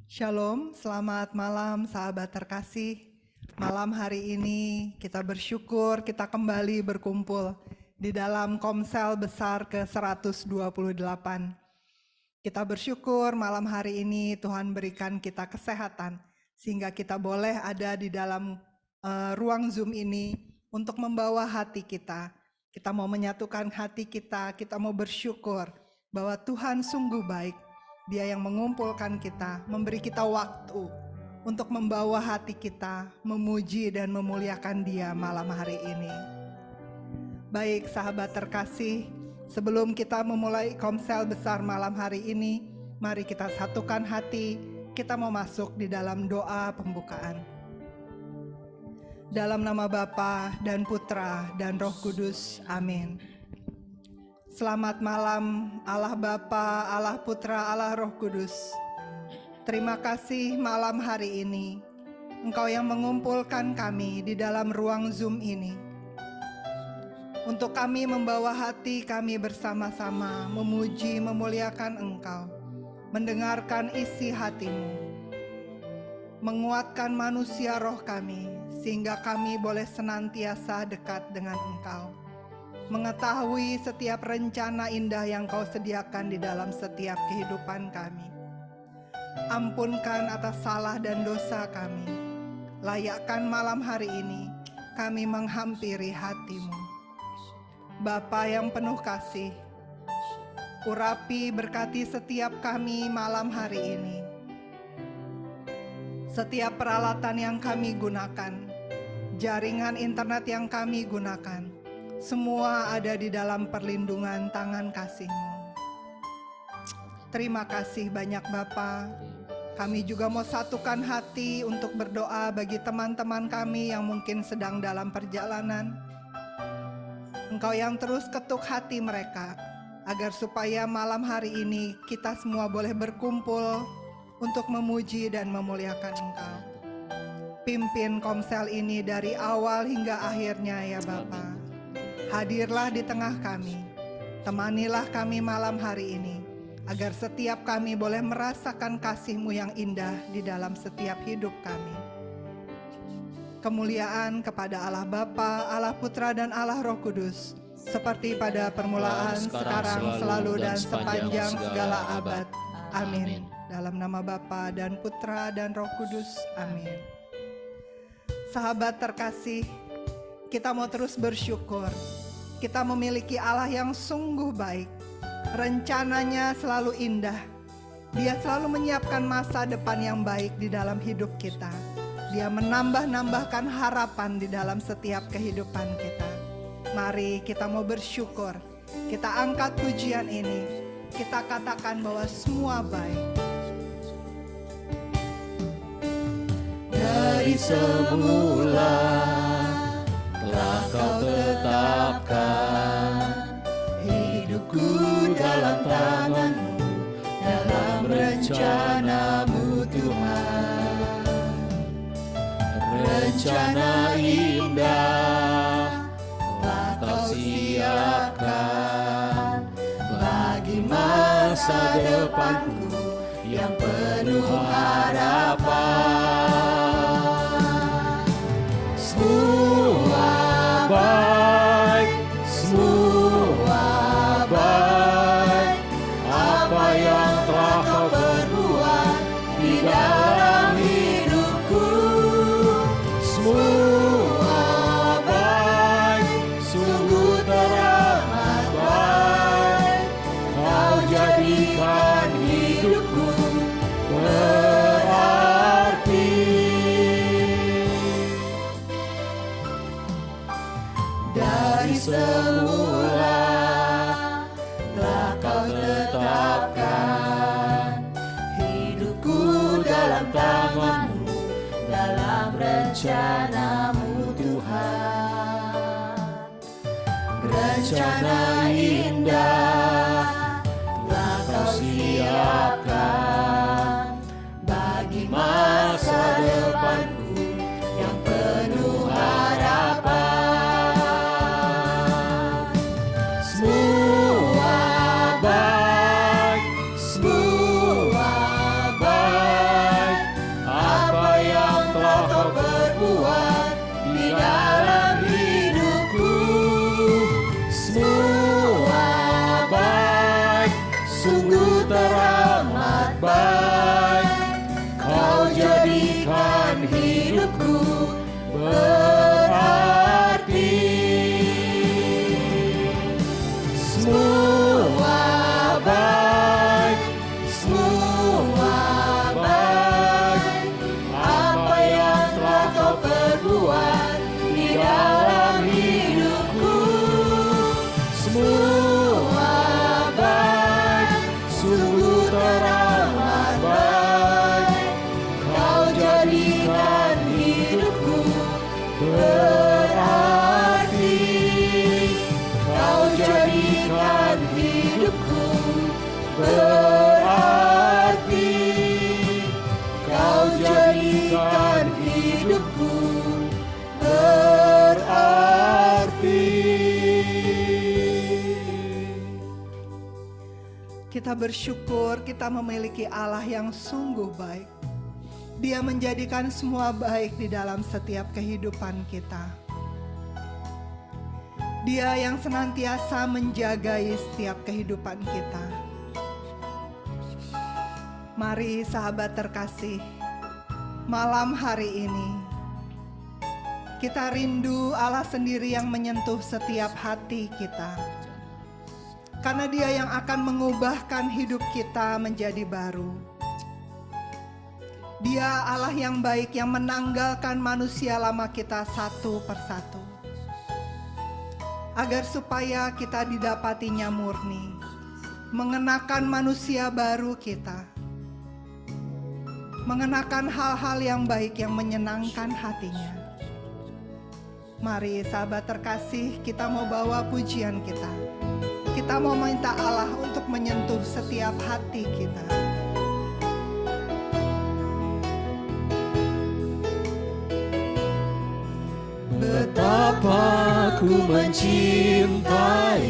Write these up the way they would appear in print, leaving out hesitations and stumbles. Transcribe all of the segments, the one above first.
Shalom, selamat malam sahabat terkasih. Malam hari ini kita bersyukur kita kembali berkumpul di dalam Komsel Besar ke-128. Kita bersyukur malam hari ini Tuhan berikan kita kesehatan sehingga kita boleh ada di dalam ruang Zoom ini untuk membawa hati kita. Kita mau menyatukan hati kita mau bersyukur bahwa Tuhan sungguh baik. Dia yang mengumpulkan kita, memberi kita waktu untuk membawa hati kita, memuji dan memuliakan Dia malam hari ini. Baik sahabat terkasih, sebelum kita memulai Komsel Besar malam hari ini, mari kita satukan hati, kita mau masuk di dalam doa pembukaan. Dalam nama Bapa dan Putra dan Roh Kudus, amin. Selamat malam Allah Bapa, Allah Putra, Allah Roh Kudus. Terima kasih malam hari ini Engkau yang mengumpulkan kami di dalam ruang Zoom ini. Untuk kami membawa hati kami bersama-sama memuji, memuliakan Engkau. Mendengarkan isi hati-Mu. Menguatkan manusia roh kami sehingga kami boleh senantiasa dekat dengan Engkau. Mengetahui setiap rencana indah yang Kau sediakan di dalam setiap kehidupan kami. Ampunkan atas salah dan dosa kami. Layakkan malam hari ini kami menghampiri hati-Mu. Bapa yang penuh kasih, urapi berkati setiap kami malam hari ini. Setiap peralatan yang kami gunakan, jaringan internet yang kami gunakan, semua ada di dalam perlindungan tangan kasih-Mu. Terima kasih banyak Bapa. Kami juga mau satukan hati untuk berdoa bagi teman-teman kami yang mungkin sedang dalam perjalanan. Engkau yang terus ketuk hati mereka, agar supaya malam hari ini kita semua boleh berkumpul untuk memuji dan memuliakan Engkau. Pimpin Komsel ini dari awal hingga akhirnya ya Bapa. Hadirlah di tengah kami, temanilah kami malam hari ini, agar setiap kami boleh merasakan kasih-Mu yang indah di dalam setiap hidup kami. Kemuliaan kepada Allah Bapa, Allah Putra dan Allah Roh Kudus, seperti pada permulaan, sekarang, selalu dan sepanjang segala abad. Amin. Dalam nama Bapa dan Putra dan Roh Kudus. Amin. Sahabat terkasih, kita mau terus bersyukur. Kita memiliki Allah yang sungguh baik. Rencananya selalu indah. Dia selalu menyiapkan masa depan yang baik di dalam hidup kita. Dia menambah-nambahkan harapan di dalam setiap kehidupan kita. Mari kita mau bersyukur. Kita angkat pujian ini. Kita katakan bahwa semua baik. Dari semula telah Kau tetapkan hidupku dalam tangan-Mu, dalam rencana-Mu Tuhan. Rencana indah telah Kau siapkan bagi masa depanku yang penuh harapan. Semua baik, semua baik. Apa yang telah Kau perbuat di dalam hidupku, semua baik, sungguh teramat baik. Kau jadikan hidupku berarti. Dari semula telah Kau tetapkan hidupku dalam tangan-Mu, dalam rencana-Mu Tuhan. Rencana indah telah Kau siapkan bagi masa depanku yang penuh harapan. Semua baik, semua baik. hidupku berarti, Kau jadikan hidupku berarti. Kita bersyukur kita memiliki Allah yang sungguh baik. Dia menjadikan semua baik di dalam setiap kehidupan kita. Dia yang senantiasa menjagai setiap kehidupan kita. Mari sahabat terkasih, malam hari ini kita rindu Allah sendiri yang menyentuh setiap hati kita. Karena Dia yang akan mengubahkan hidup kita menjadi baru. Dia Allah yang baik yang menanggalkan manusia lama kita satu persatu. Agar supaya kita didapatinya murni, mengenakan manusia baru kita. Mengenakan hal-hal yang baik yang menyenangkan hatinya. Mari sahabat terkasih, kita mau bawa pujian kita. Kita mau minta Allah untuk menyentuh setiap hati kita. Betapa ku mencintai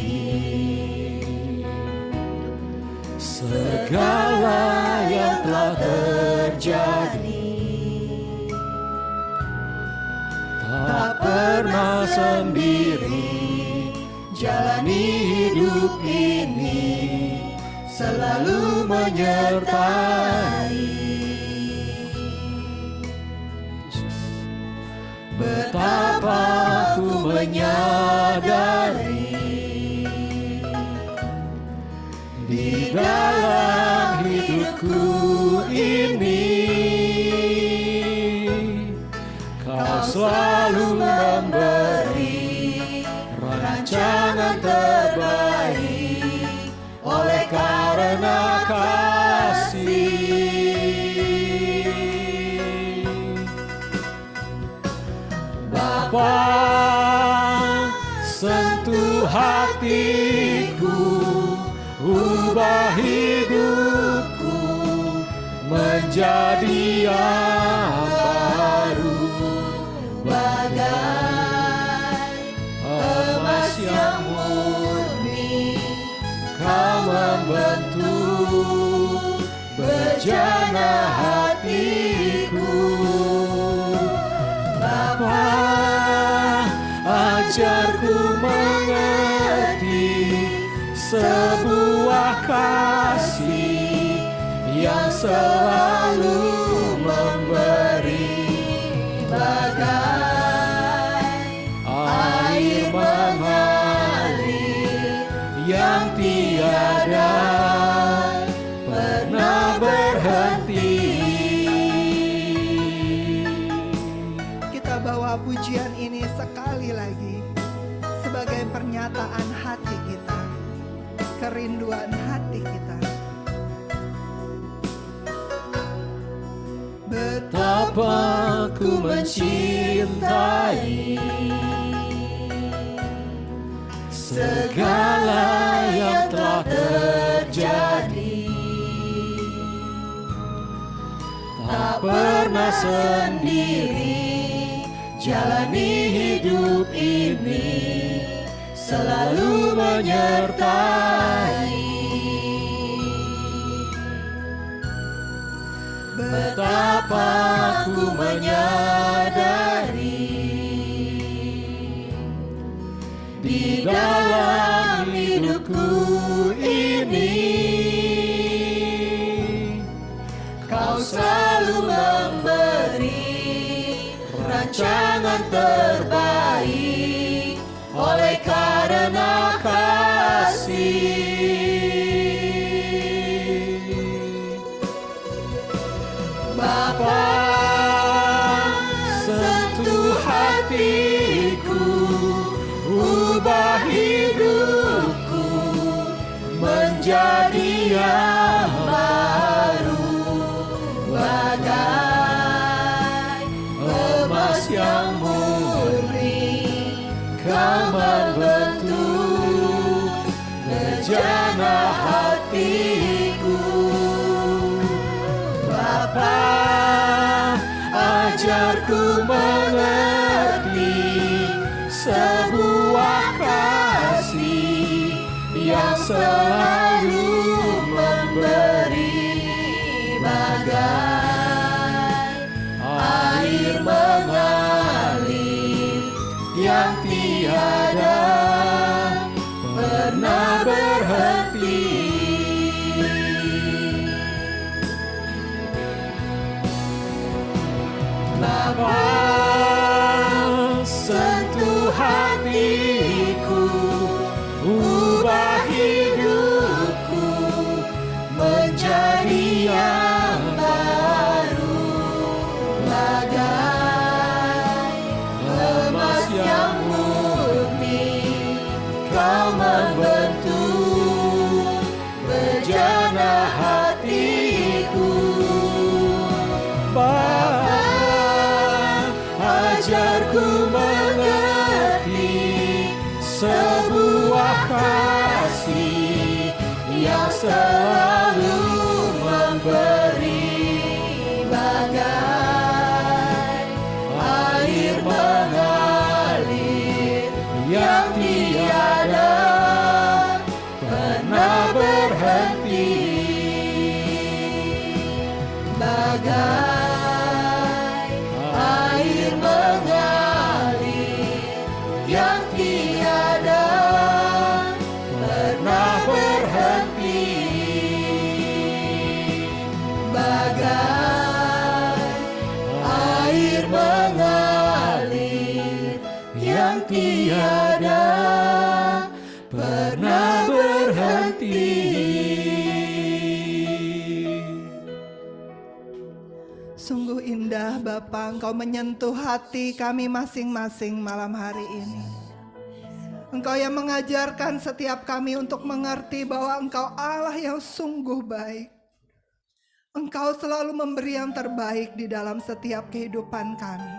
segala yang telah terjadi, tak pernah sendiri jalani hidup ini, selalu menyertai. Betapa ku menyadari di dalam hidupku ini, Kau selalu memberi rancangan terbaik oleh karena kasih. Bapa, sentuh hatiku, ubah hidupku menjadi yang baru, bagai emas yang murni. Kau membentuk bejana hatiku. Bapa, ajarku mengerti sebuah kasih yang selalu memberi, bagai air mengalir yang tiada pernah berhenti. Kita bawa pujian ini sekali lagi sebagai pernyataan hati kita, kerinduan hati kita. Betapa ku mencintai segala yang telah terjadi, tak pernah sendiri jalani hidup ini, selalu menyertai. Betapa ku menyadari di dalam hidupku ini, Kau selalu memberi rancangan terbaik oleh karena kasih. Bapa, sentuh hatiku, ubah hidupku menjadi yang baru, bagai emas yang murni. Kau membentuk bejana berjana hatiku. Bapa, ajarku mengerti sebuah kasih yang selalu memberi, bagai air mengalir yang tiada pernah berhenti. Bapa, sentuh hatiku, ubah hidupku menjadi yang baru, bagai emas yang murni. Kau membentuk bejana hatiku. Bapa, ajarku mengerti sebuah kasih yang selalu memberi, bagai air mengalir yang tiada pernah berhenti, bagai air mengalir yang tiada pernah berhenti, bagai air mengalir yang tiada pernah berhenti. Sungguh indah Bapa, Engkau menyentuh hati kami masing-masing malam hari ini. Engkau yang mengajarkan setiap kami untuk mengerti bahwa Engkau Allah yang sungguh baik. Engkau selalu memberi yang terbaik di dalam setiap kehidupan kami.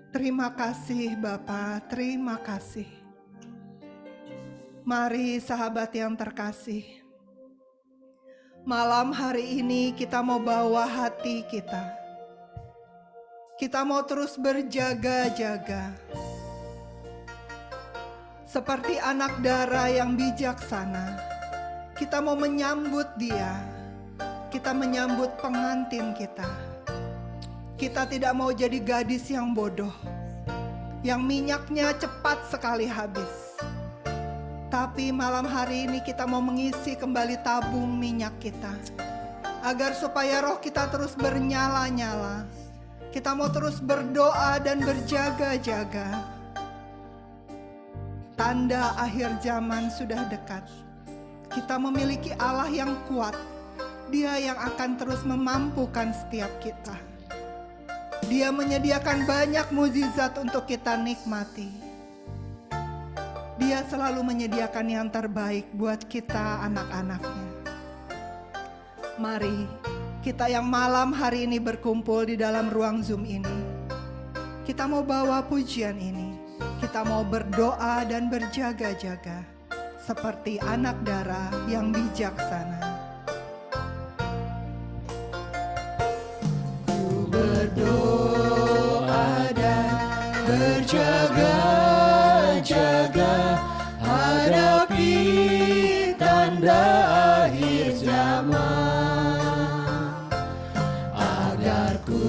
Terima kasih Bapa, terima kasih. Mari sahabat yang terkasih, malam hari ini kita mau bawa hati kita. Kita mau terus berjaga-jaga. Seperti anak dara yang bijaksana, kita mau menyambut dia. Kita menyambut pengantin kita. Kita tidak mau jadi gadis yang bodoh, yang minyaknya cepat sekali habis. Tapi malam hari ini kita mau mengisi kembali tabung minyak kita, agar supaya roh kita terus bernyala-nyala. Kita mau terus berdoa dan berjaga-jaga. Tanda akhir zaman sudah dekat. Kita memiliki Allah yang kuat. Dia yang akan terus memampukan setiap kita. Dia menyediakan banyak mukjizat untuk kita nikmati. Dia selalu menyediakan yang terbaik buat kita anak-anaknya. Mari kita yang malam hari ini berkumpul di dalam ruang Zoom ini, kita mau bawa pujian ini. Kita mau berdoa dan berjaga-jaga seperti anak dara yang bijaksana. Ku berdoa dan berjaga-jaga hadapi tanda akhir zaman, agar ku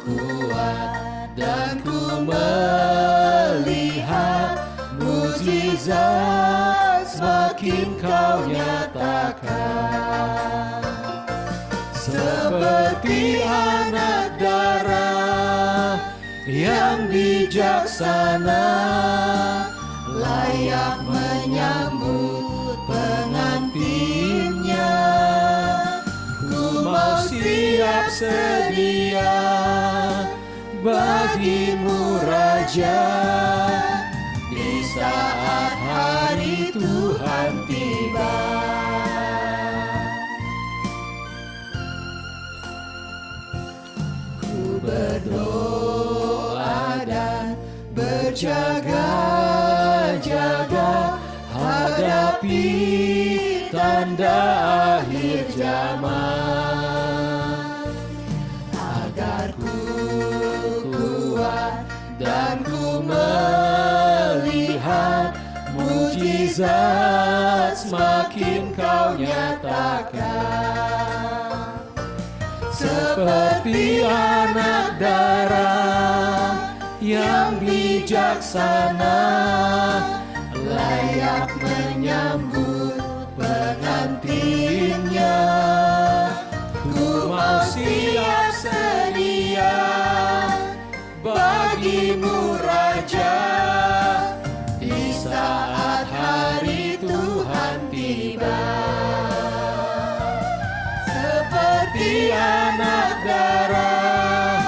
kuat dan ku melihat mukjizat semakin kau nyatakan. Seperti anak dara yang bijaksana, layak menyambut pengantinnya. Ku mau siap sedia bagimu Raja, di saat hari Tuhan tiba. Ku berdoa dan berjaga-jaga hadap seperti tanda akhir zaman, agar ku kuat dan ku melihat mujizat semakin kau nyatakan. Seperti anak darah yang bijaksana, layak menyambut pengantinnya. Ku mau siap sedia bagimu Raja, di saat hari Tuhan tiba. Seperti anak darah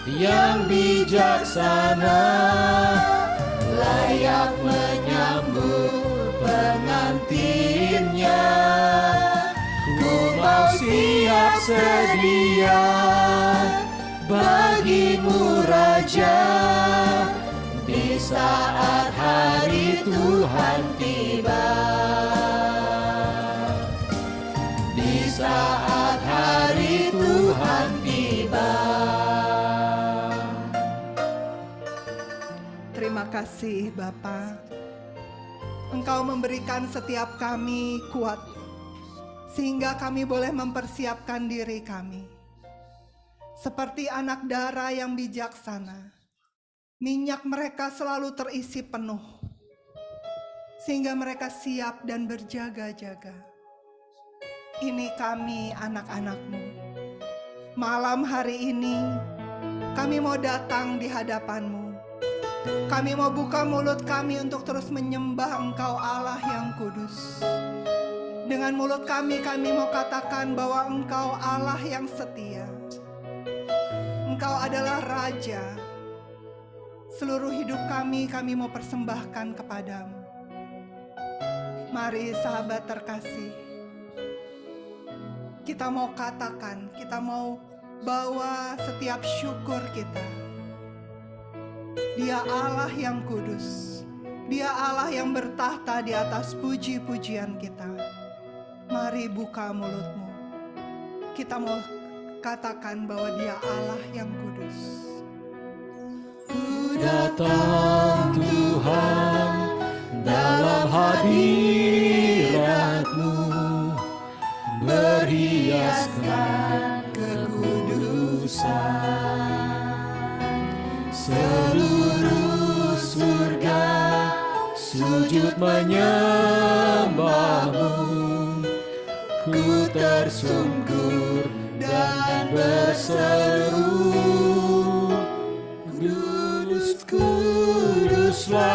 yang bijaksana, layak menyambut pengantinnya. Ku mau siap sedia bagimu Raja, di saat hari Tuhan tiba. Di saat hari Tuhan tiba. Terima kasih Bapa. Engkau memberikan setiap kami kuat, sehingga kami boleh mempersiapkan diri kami. Seperti anak darah yang bijaksana, minyak mereka selalu terisi penuh, sehingga mereka siap dan berjaga-jaga. Ini kami anak-anak-Mu. Malam hari ini, kami mau datang di hadapan-Mu. Kami mau buka mulut kami untuk terus menyembah Engkau Allah yang kudus. Dengan mulut kami mau katakan bahwa Engkau Allah yang setia. Engkau adalah Raja. Seluruh hidup kami mau persembahkan kepadamu. Mari sahabat terkasih, kita mau katakan, kita mau bawa setiap syukur kita. Dia Allah yang kudus. Dia Allah yang bertahta di atas puji-pujian kita. Mari buka mulutmu. Kita mau katakan bahwa Dia Allah yang kudus. Ku datang Tuhan dalam hadirat-Mu, berhiaskan kekudusan. Seluruh surga sujud menyembah-Mu. Ku tersungkur dan berseru, Kudus, kuduslah,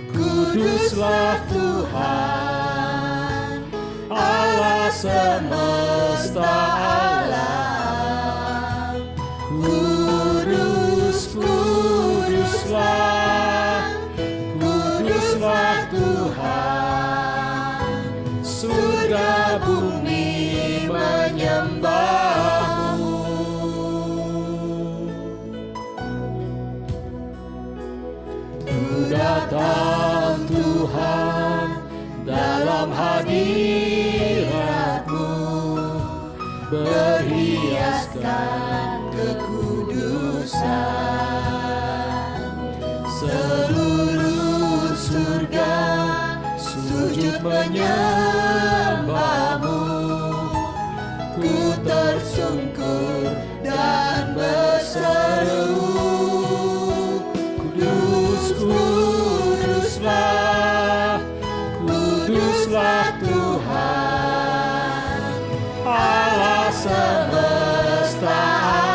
kuduslah Tuhan, Allah semesta alam. Kudus, kuduslah, kuduslah Tuhan, surga bumi menyembah-Mu. Ku datang Tuhan dalam hadirat-Mu, berhiaskan kekudusan. Seluruh surga sujud menyembah-Mu. Ku tersungkur dan berseru, Kudus, kuduslah, kuduslah Tuhan, Allah semesta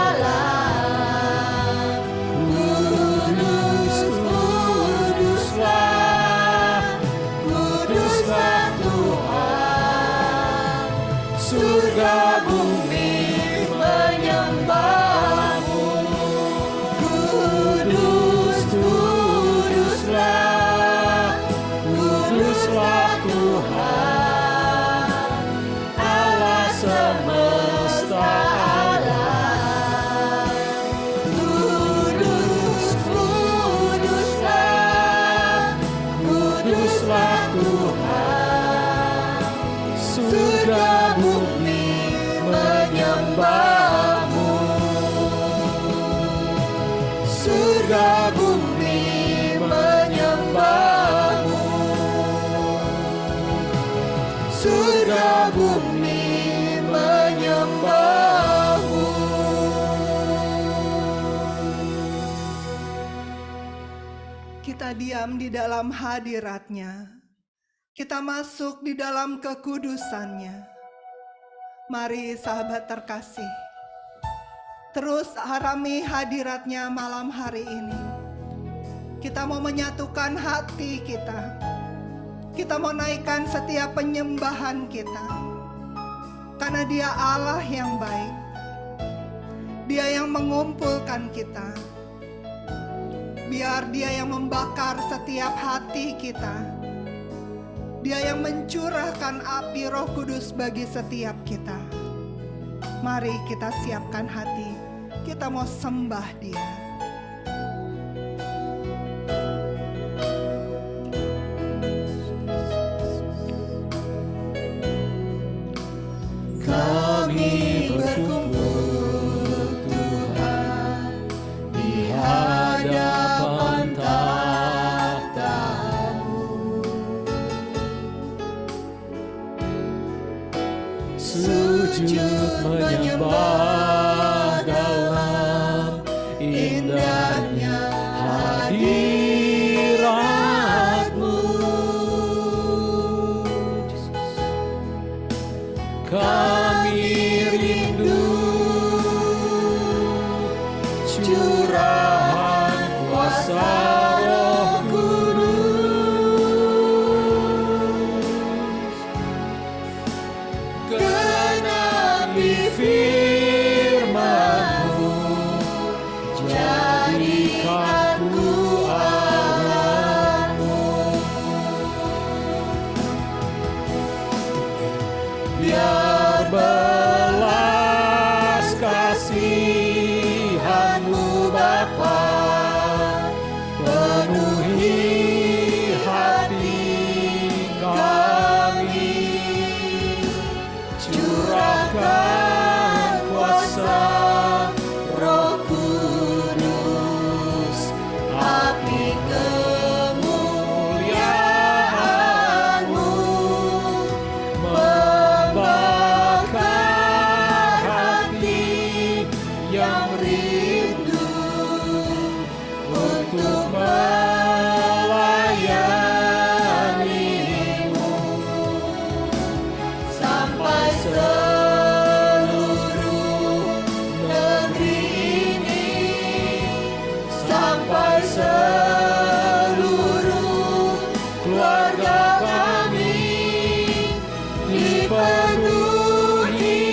alam. Kudus, kuduslah, kuduslah Tuhan, surga bumi menyembah-Mu. Kudus, kuduslah, kuduslah Tuhan, Allah semesta alam. Kudus, kuduslah, kuduslah Tuhan, surga bumi menyembahmu, surga bumi menyembahmu. Kita diam di dalam hadirat-Nya. Kita masuk di dalam kekudusan-Nya. Mari sahabat terkasih, terus harami hadirat-Nya malam hari ini. Kita mau menyatukan hati kita. Kita mau naikkan setiap penyembahan kita. Karena Dia Allah yang baik. Dia yang mengumpulkan kita. Biar Dia yang membakar setiap hati kita. Dia yang mencurahkan api Roh Kudus bagi setiap kita. Mari kita siapkan hati. Kita mau sembah Dia. Kami berkumpul Tuhan di hadapan tahta-Mu, sujud menyembah dalam indahnya hadirat-Mu. Kami rindu curahan kuasa Roh Kudus, genapi firman-Mu, jadikan ku Allah-Mu. Biar belas kasihan-Mu Bapa penuhi hati kami, curahkan kuasa Roh Kudus, api kemuliaan-Mu membakar hati yang rindu untuk melayani-Mu, sampai seluruh negeri ini, sampai seluruh keluarga kami dipenuhi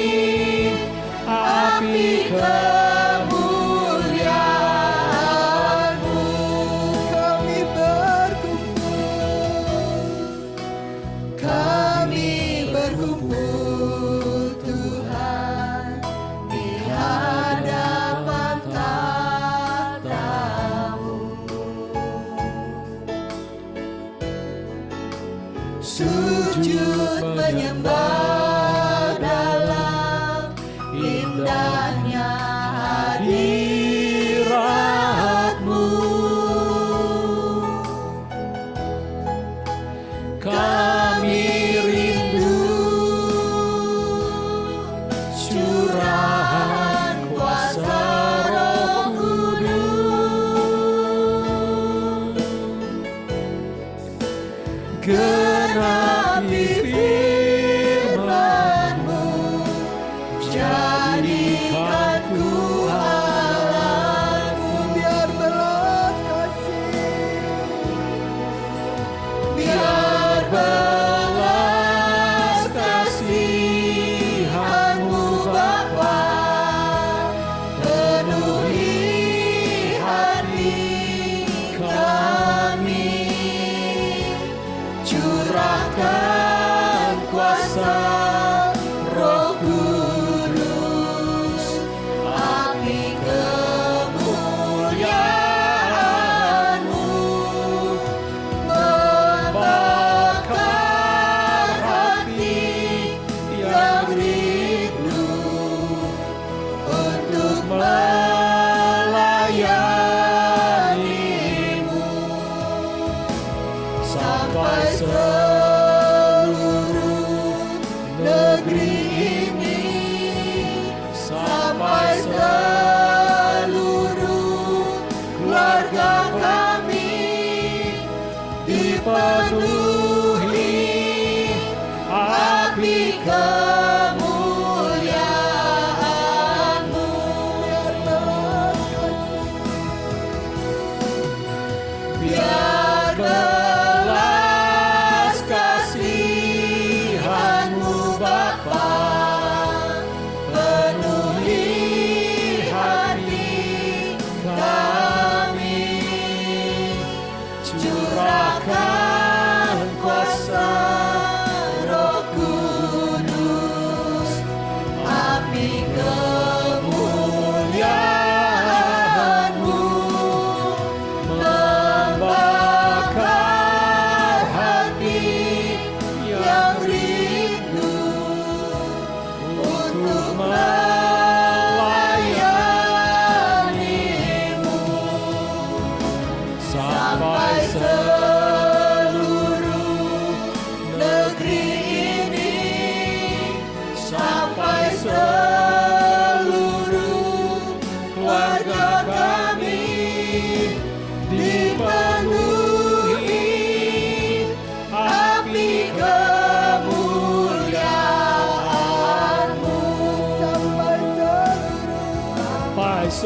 api kemuliaan-Mu. Kami berkumpul Tuhan di hadapan tahta-Mu, sujud menyembah dalam indahnya hadirat-Mu. Kami rindu curahan kuasa Roh Kudus, genapi firman-Mu, jadikan ku Allah-Mu. biar belas kasih. Biar belas kasihan-Mu Bapa penuhi hati kami, curahkan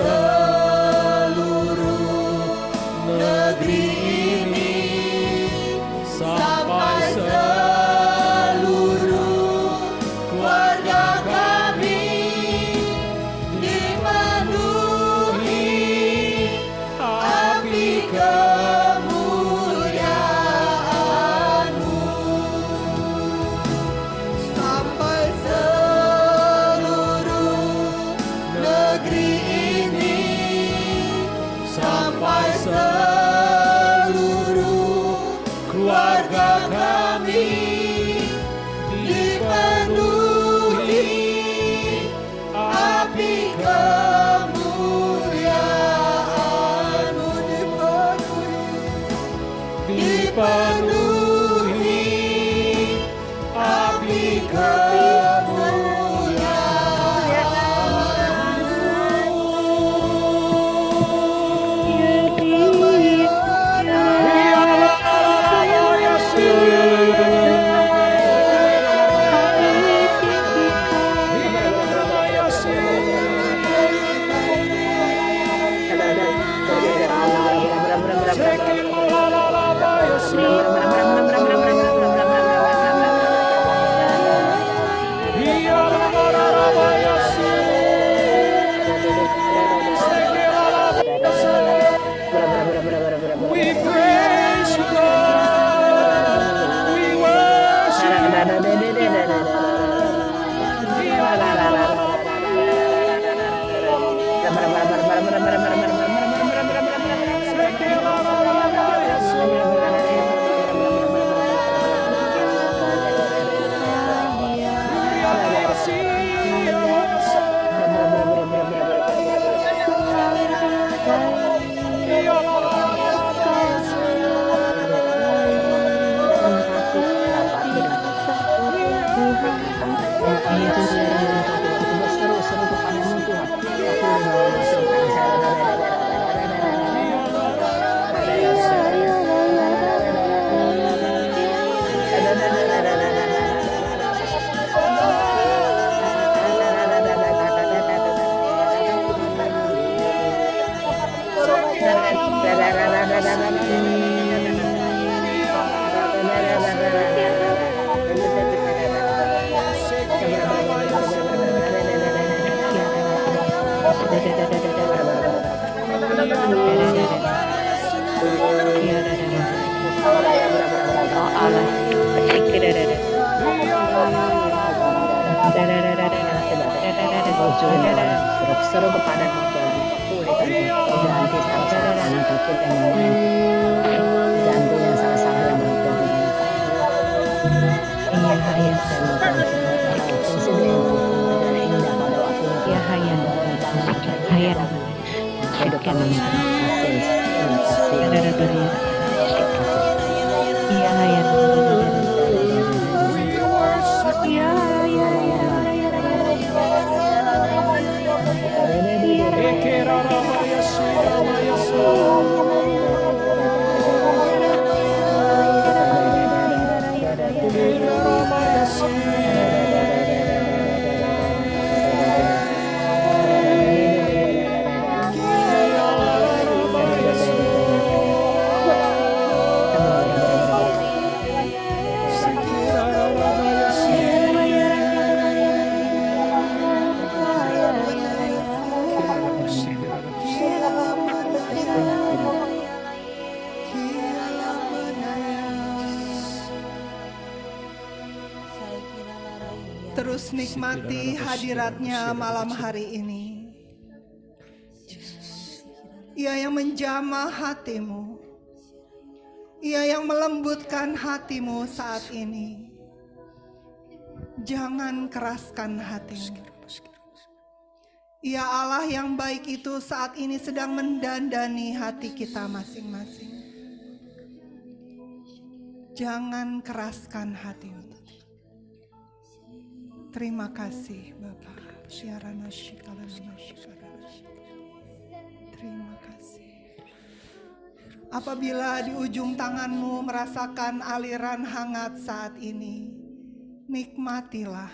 seluruh negeri ini, sampai seluruh keluarga kami dipenuhi api kemuliaan-Mu. Sampai seluruh negeri ini, sampai seluruh keluarga kami dipenuhi api kemuliaan-Mu. Dipenuhi api We praise you, God. We worship seru kepada ganti salah-salah kanan kaki dan yang lain, ganti yang salah-salah yang berhubungan dan insiden dan indah pada waktu kehidupan Terus nikmati hadiratnya malam hari ini. Ia yang menjamah hatimu, Ia yang melembutkan hatimu saat ini. Jangan keraskan hatimu. Ia Allah yang baik itu saat ini sedang mendandani hati kita masing-masing. Jangan keraskan hatimu. Terima kasih Bapak. Terima kasih. Apabila di ujung tanganmu merasakan aliran hangat saat ini, nikmatilah.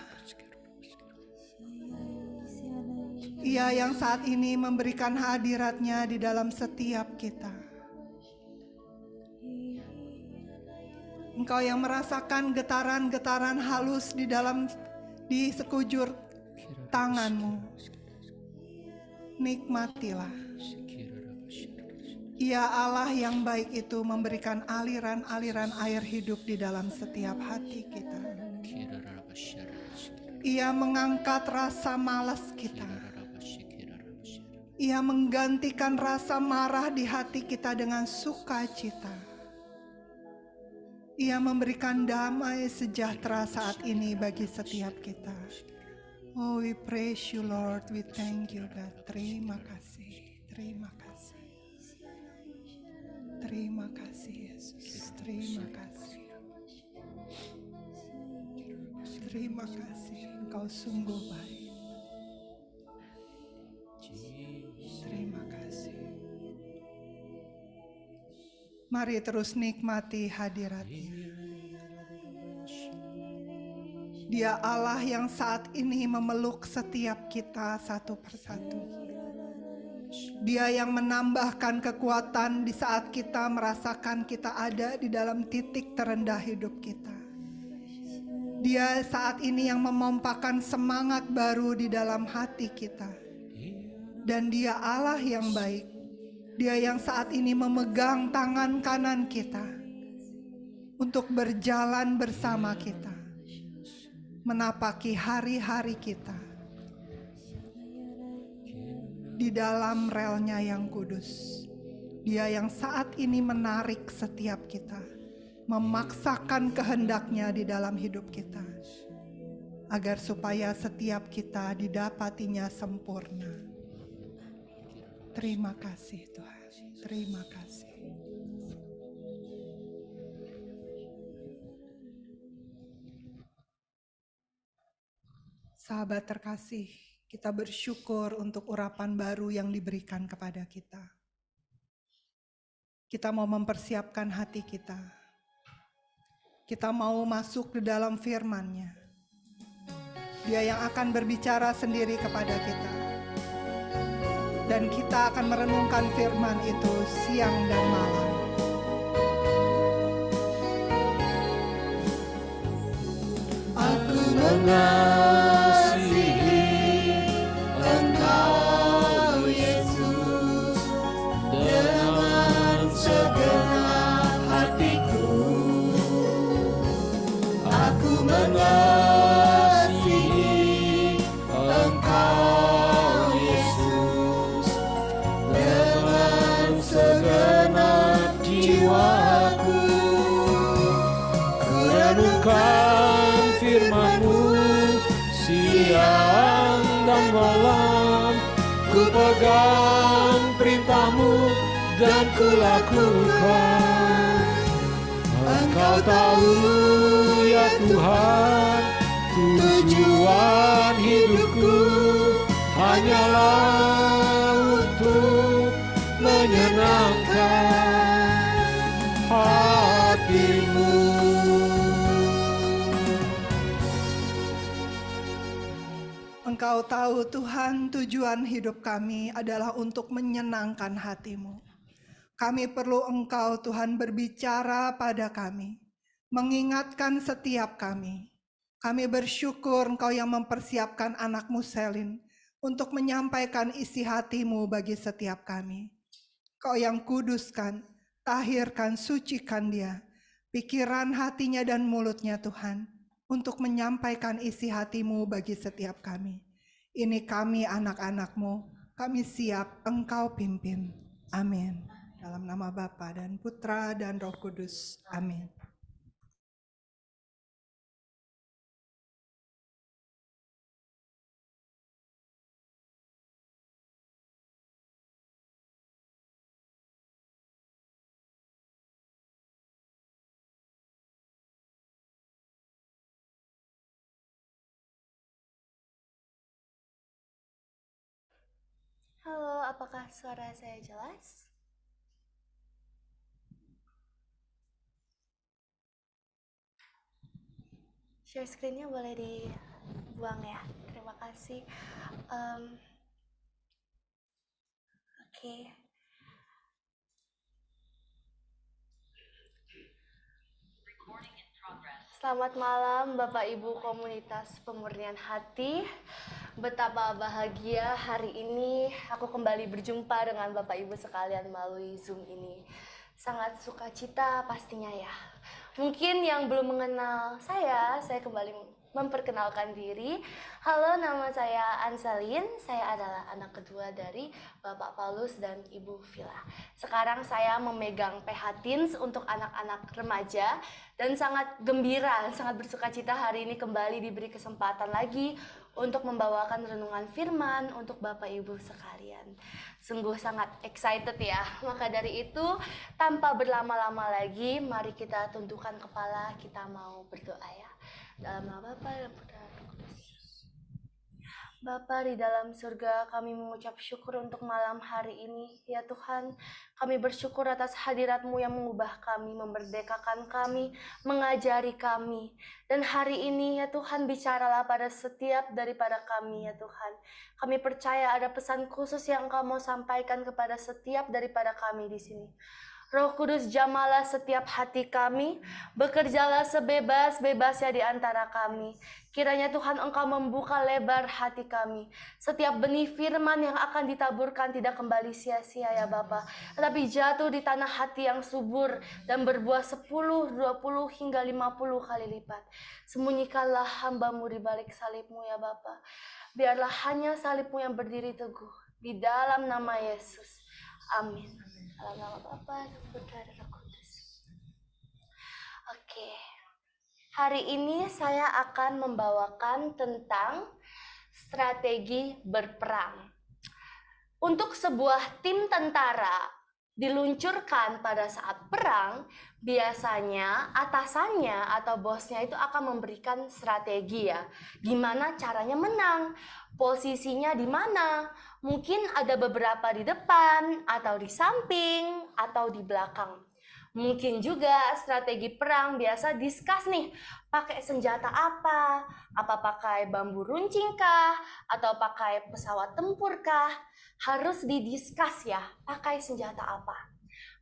Ia yang saat ini memberikan hadirat-Nya di dalam setiap kita. Engkau yang merasakan getaran-getaran halus di sekujur tanganmu. Nikmatilah. Ia Allah yang baik itu memberikan aliran-aliran air hidup di dalam setiap hati kita. Ia mengangkat rasa malas kita. Ia menggantikan rasa marah di hati kita dengan sukacita. Ia memberikan damai sejahtera saat ini bagi setiap kita. Oh, we praise you, Lord. We thank you, God. Terima kasih. Terima kasih. Terima kasih, Yesus. Terima kasih. Terima kasih. Engkau sungguh baik. Terima kasih. Mari terus nikmati hadirat-Nya. Dia Allah yang saat ini memeluk setiap kita satu persatu. Dia yang menambahkan kekuatan di saat kita merasakan kita ada di dalam titik terendah hidup kita. Dia saat ini yang memompakan semangat baru di dalam hati kita. Dan Dia Allah yang baik. Dia yang saat ini memegang tangan kanan kita untuk berjalan bersama kita, menapaki hari-hari kita di dalam relnya yang kudus. Dia yang saat ini menarik setiap kita, memaksakan kehendaknya di dalam hidup kita, agar supaya setiap kita didapatinya sempurna. Terima kasih Tuhan, terima kasih. Sahabat terkasih, kita bersyukur untuk urapan baru yang diberikan kepada kita. Kita mau mempersiapkan hati kita. Kita mau masuk ke dalam firman-Nya. Dia yang akan berbicara sendiri kepada kita. Dan kita akan merenungkan firman itu siang dan malam. Aku mengasihi Engkau Yesus dengan segenap hatiku. Aku mengasihi Engkau Yesus dengan segenap jiwaku. Ku renungkan firman-Mu siang dan malam, ku pegang perintah-Mu dan ku lakukan. Engkau tahu ya Tuhan, tujuan hidupku hanyalah untuk menyenangkan hati-Mu. Engkau tahu Tuhan, tujuan hidup kami adalah untuk menyenangkan hati-Mu. Kami perlu Engkau Tuhan berbicara pada kami, mengingatkan setiap kami. Kami bersyukur Engkau yang mempersiapkan anak-Mu Selin untuk menyampaikan isi hati-Mu bagi setiap kami. Engkau yang kuduskan, tahirkan, sucikan dia, pikiran hatinya dan mulutnya Tuhan, untuk menyampaikan isi hati-Mu bagi setiap kami. Ini kami anak-anak-Mu, kami siap Engkau pimpin. Amin. Dalam nama Bapa dan Putra dan Roh Kudus. Amin. Halo, apakah suara saya jelas? Share screen-nya boleh dibuang ya. Terima kasih. Oke. Selamat malam Bapak Ibu komunitas pemurnian hati. Betapa bahagia hari ini aku kembali berjumpa dengan Bapak Ibu sekalian melalui Zoom ini. Sangat sukacita pastinya ya. Mungkin yang belum mengenal saya kembali memperkenalkan diri. Halo, nama saya Ansalin. Saya adalah anak kedua dari Bapak Paulus dan Ibu Vila. Sekarang saya memegang PH Teens untuk anak-anak remaja dan sangat gembira, sangat bersukacita hari ini kembali diberi kesempatan lagi untuk membawakan renungan firman untuk Bapak Ibu sekalian. Sungguh sangat excited ya. Maka dari itu, tanpa berlama-lama lagi, mari kita tundukkan kepala, kita mau berdoa ya. Dalam nama Bapa dan Putra dan Roh Kudus. Bapa di dalam surga, kami mengucap syukur untuk malam hari ini. Ya Tuhan, kami bersyukur atas hadirat-Mu yang mengubah kami, memerdekakan kami, mengajari kami. Dan hari ini ya Tuhan, bicaralah pada setiap daripada kami ya Tuhan. Kami percaya ada pesan khusus yang Engkau mau sampaikan kepada setiap daripada kami di sini. Roh Kudus, jamalah setiap hati kami, bekerjalah sebebas-bebasnya di antara kami. Kiranya Tuhan Engkau membuka lebar hati kami. Setiap benih firman yang akan ditaburkan tidak kembali sia-sia ya Bapa, tetapi jatuh di tanah hati yang subur dan berbuah 10, 20 hingga 50 kali lipat. Sembunyikanlah hamba-Mu di balik salib-Mu ya Bapa. Biarlah hanya salib-Mu yang berdiri teguh. Di dalam nama Yesus. Amin. Dalam nama Bapa dan Putra dan Roh Kudus. Oke. Hari ini saya akan membawakan tentang strategi berperang. Untuk sebuah tim tentara diluncurkan pada saat perang, biasanya atasannya atau bosnya itu akan memberikan strategi ya. Gimana caranya menang? Posisinya di mana? Mungkin ada beberapa di depan, atau di samping, atau di belakang. Mungkin juga strategi perang biasa discuss nih, pakai senjata apa pakai bambu runcing kah, atau pakai pesawat tempur kah? Harus didiscuss ya, pakai senjata apa.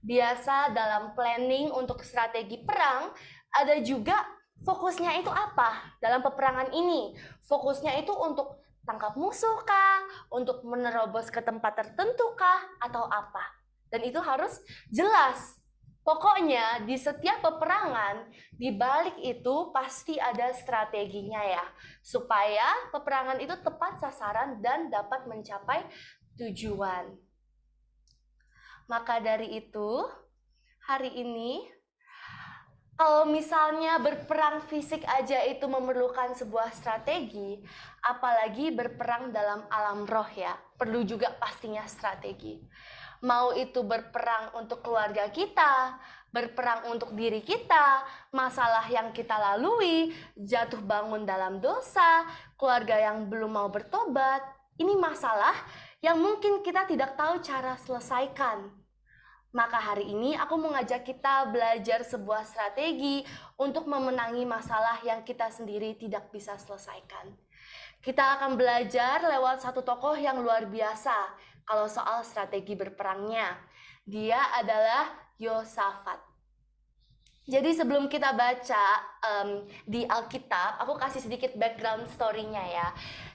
Biasa dalam planning untuk strategi perang, ada juga fokusnya itu apa dalam peperangan ini. Fokusnya itu untuk tangkap musuh kah, untuk menerobos ke tempat tertentu kah, atau apa. Dan itu harus jelas. Pokoknya di setiap peperangan, di balik itu pasti ada strateginya ya. Supaya peperangan itu tepat sasaran dan dapat mencapai tujuan. Maka dari itu, hari ini, kalau misalnya berperang fisik aja itu memerlukan sebuah strategi, apalagi berperang dalam alam roh ya, perlu juga pastinya strategi. Mau itu berperang untuk keluarga kita, berperang untuk diri kita, masalah yang kita lalui, jatuh bangun dalam dosa, keluarga yang belum mau bertobat, ini masalah yang mungkin kita tidak tahu cara selesaikan. Maka hari ini aku mengajak kita belajar sebuah strategi untuk memenangi masalah yang kita sendiri tidak bisa selesaikan. Kita akan belajar lewat satu tokoh yang luar biasa kalau soal strategi berperangnya. Dia adalah Yosafat. Jadi sebelum kita baca di Alkitab, aku kasih sedikit background story-nya ya.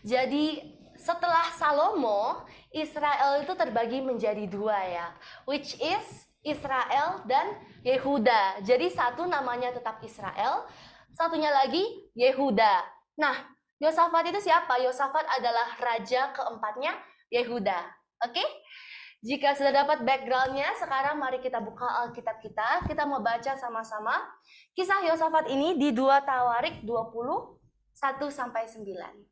Jadi setelah Salomo, Israel itu terbagi menjadi dua ya, which is Israel dan Yehuda. Jadi satu namanya tetap Israel, satunya lagi Yehuda. Nah, Yosafat itu siapa? Yosafat adalah raja keempatnya Yehuda. Oke? Jika sudah dapat background-nya, sekarang mari kita buka Alkitab kita. Kita mau baca sama-sama kisah Yosafat ini di 2 Tawarik 20, 1-9.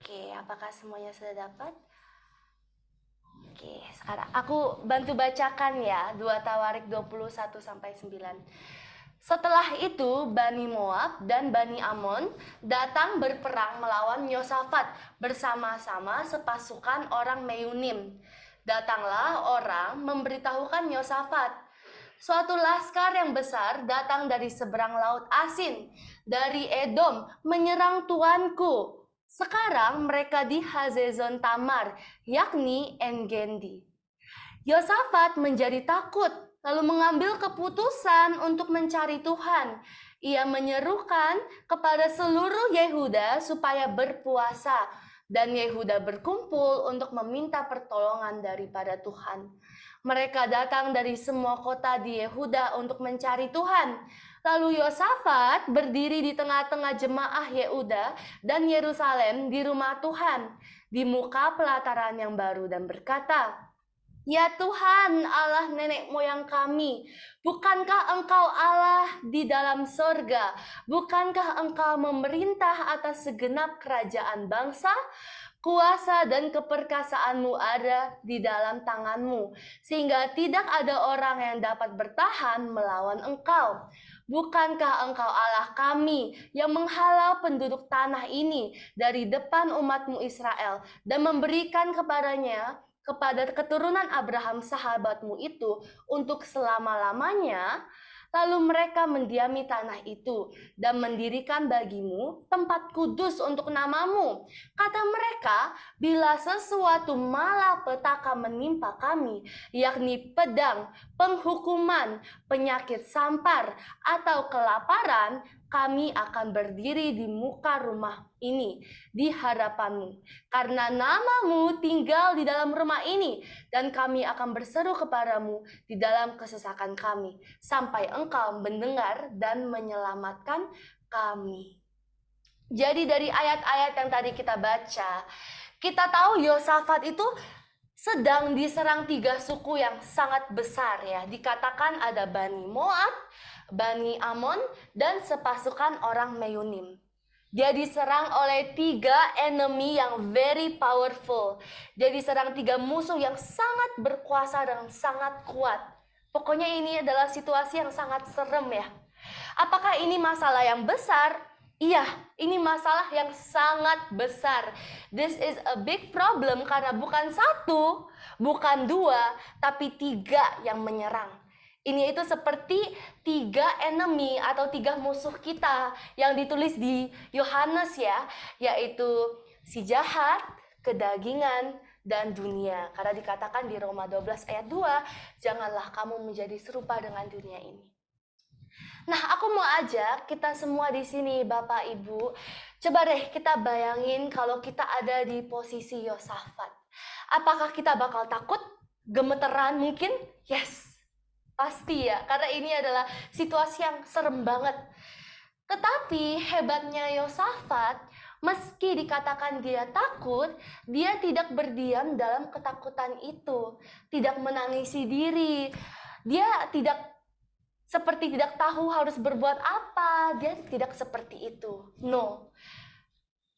Oke, apakah semuanya sudah dapat? Oke, sekarang aku bantu bacakan ya, 2 Tawarik 21-9. Setelah itu, Bani Moab dan Bani Amon datang berperang melawan Yosafat bersama-sama sepasukan orang Meunim. Datanglah orang memberitahukan Yosafat, Suatu laskar yang besar datang dari seberang laut Asin, dari Edom, menyerang tuanku. Sekarang mereka di Hazezon Tamar, yakni En-Gendi. Yosafat menjadi takut, lalu mengambil keputusan untuk mencari Tuhan. Ia menyerukan kepada seluruh Yehuda supaya berpuasa, dan Yehuda berkumpul untuk meminta pertolongan daripada Tuhan. Mereka datang dari semua kota di Yehuda untuk mencari Tuhan. Lalu Yosafat berdiri di tengah-tengah jemaah Yehuda dan Yerusalem di rumah Tuhan, di muka pelataran yang baru, dan berkata, "Ya Tuhan, Allah nenek moyang kami, bukankah Engkau Allah di dalam sorga? Bukankah Engkau memerintah atas segenap kerajaan bangsa? Kuasa dan keperkasaanmu ada di dalam tanganmu, sehingga tidak ada orang yang dapat bertahan melawan Engkau. Bukankah Engkau Allah kami yang menghalau penduduk tanah ini dari depan umatmu Israel dan memberikan kepada keturunan Abraham sahabatmu itu untuk selama-lamanya?" Lalu mereka mendiami tanah itu dan mendirikan bagimu tempat kudus untuk namamu. Kata mereka, "Bila sesuatu malapetaka menimpa kami, yakni pedang, penghukuman, penyakit sampar, atau kelaparan, kami akan berdiri di muka rumah ini di hadapanmu, karena namamu tinggal di dalam rumah ini, dan kami akan berseru kepadamu di dalam kesesakan kami, sampai Engkau mendengar dan menyelamatkan kami." Jadi dari ayat-ayat yang tadi kita baca, kita tahu Yosafat itu sedang diserang 3 suku yang sangat besar ya. Dikatakan ada Bani Moab, Bani Amon, dan sepasukan orang Meyunim. Dia diserang oleh 3 enemy yang very powerful. Dia diserang 3 musuh yang sangat berkuasa dan sangat kuat. Pokoknya ini adalah situasi yang sangat serem ya. Apakah ini masalah yang besar? Iya, ini masalah yang sangat besar. This is a big problem karena bukan 1, bukan 2, tapi 3 yang menyerang. Ini itu seperti 3 enemy atau 3 musuh kita yang ditulis di Yohanes ya, yaitu si jahat, kedagingan, dan dunia. Karena dikatakan di Roma 12 ayat 2, "Janganlah kamu menjadi serupa dengan dunia ini." Nah, aku mau ajak kita semua di sini, Bapak Ibu, coba deh kita bayangin kalau kita ada di posisi Yosafat. Apakah kita bakal takut? Gemeteran mungkin? Yes. Pasti ya, karena ini adalah situasi yang serem banget. Tetapi hebatnya Yosafat, meski dikatakan dia takut, dia tidak berdiam dalam ketakutan itu, tidak menangisi diri. Dia tidak tahu harus berbuat apa, dia tidak seperti itu. No.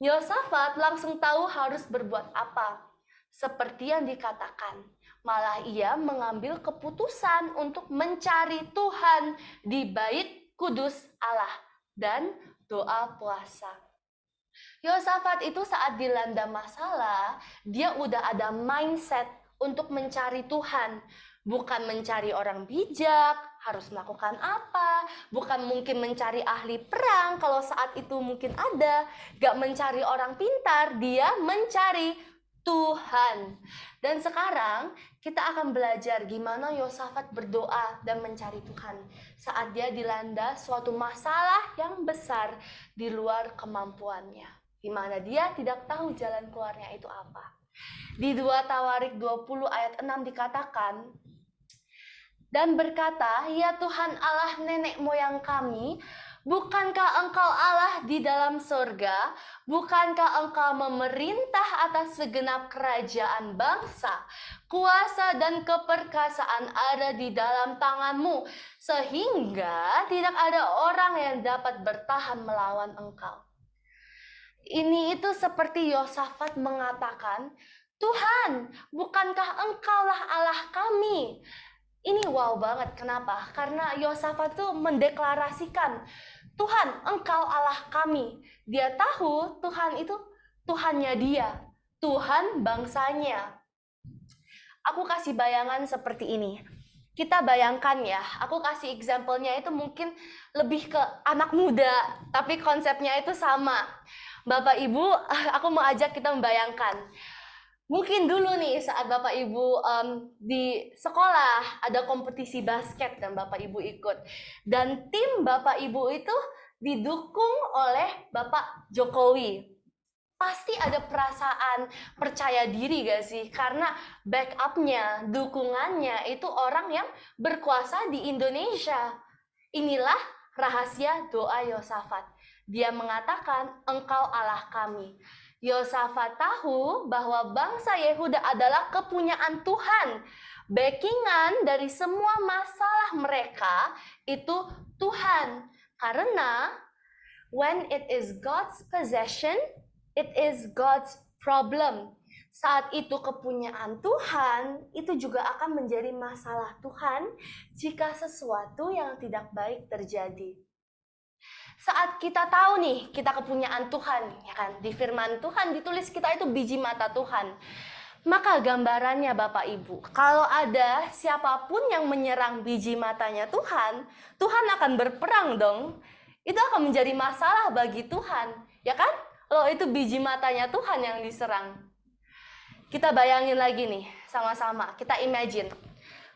Yosafat langsung tahu harus berbuat apa. Seperti yang dikatakan, malah ia mengambil keputusan untuk mencari Tuhan di Bait Kudus Allah dan doa puasa. Yosafat itu saat dilanda masalah, dia udah ada mindset untuk mencari Tuhan. Bukan mencari orang bijak, harus melakukan apa, bukan mungkin mencari ahli perang kalau saat itu mungkin ada, gak mencari orang pintar, dia mencari Tuhan. Dan sekarang kita akan belajar gimana Yosafat berdoa dan mencari Tuhan saat dia dilanda suatu masalah yang besar di luar kemampuannya, di mana dia tidak tahu jalan keluarnya itu apa. Di 2 Tawarik 20 ayat 6 dikatakan, "Dan berkata, ya Tuhan Allah nenek moyang kami, bukankah Engkau Allah di dalam sorga? Bukankah Engkau memerintah atas segenap kerajaan bangsa? Kuasa dan keperkasaan ada di dalam tanganmu, sehingga tidak ada orang yang dapat bertahan melawan Engkau." Ini itu seperti Yosafat mengatakan, "Tuhan, bukankah Engkaulah Allah kami?" Ini wow banget, kenapa? Karena Yosafat tuh mendeklarasikan, "Tuhan, Engkau Allah kami." Dia tahu Tuhan itu Tuhannya dia, Tuhan bangsanya. Aku kasih bayangan seperti ini. Kita bayangkan ya, aku kasih example-nya itu mungkin lebih ke anak muda, tapi konsepnya itu sama. Bapak Ibu, aku mau ajak kita membayangkan. Mungkin dulu nih saat Bapak Ibu di sekolah ada kompetisi basket dan Bapak Ibu ikut. Dan tim Bapak Ibu itu didukung oleh Bapak Jokowi. Pasti ada perasaan percaya diri gak sih? Karena backupnya, dukungannya itu orang yang berkuasa di Indonesia. Inilah rahasia doa Yosafat. Dia mengatakan, engkau Allah kami. Yosafat tahu bahwa bangsa Yehuda adalah kepunyaan Tuhan. Backingan dari semua masalah mereka itu Tuhan. Karena when it is God's possession, it is God's problem. Saat itu kepunyaan Tuhan, itu juga akan menjadi masalah Tuhan jika sesuatu yang tidak baik terjadi. Saat kita tahu nih, kita kepunyaan Tuhan, ya kan? Di firman Tuhan ditulis kita itu biji mata Tuhan. Maka gambarannya Bapak Ibu, kalau ada siapapun yang menyerang biji matanya Tuhan, Tuhan akan berperang dong. Itu akan menjadi masalah bagi Tuhan, ya kan? Loh, itu biji matanya Tuhan yang diserang. Kita bayangin lagi nih, sama-sama. Kita imagine.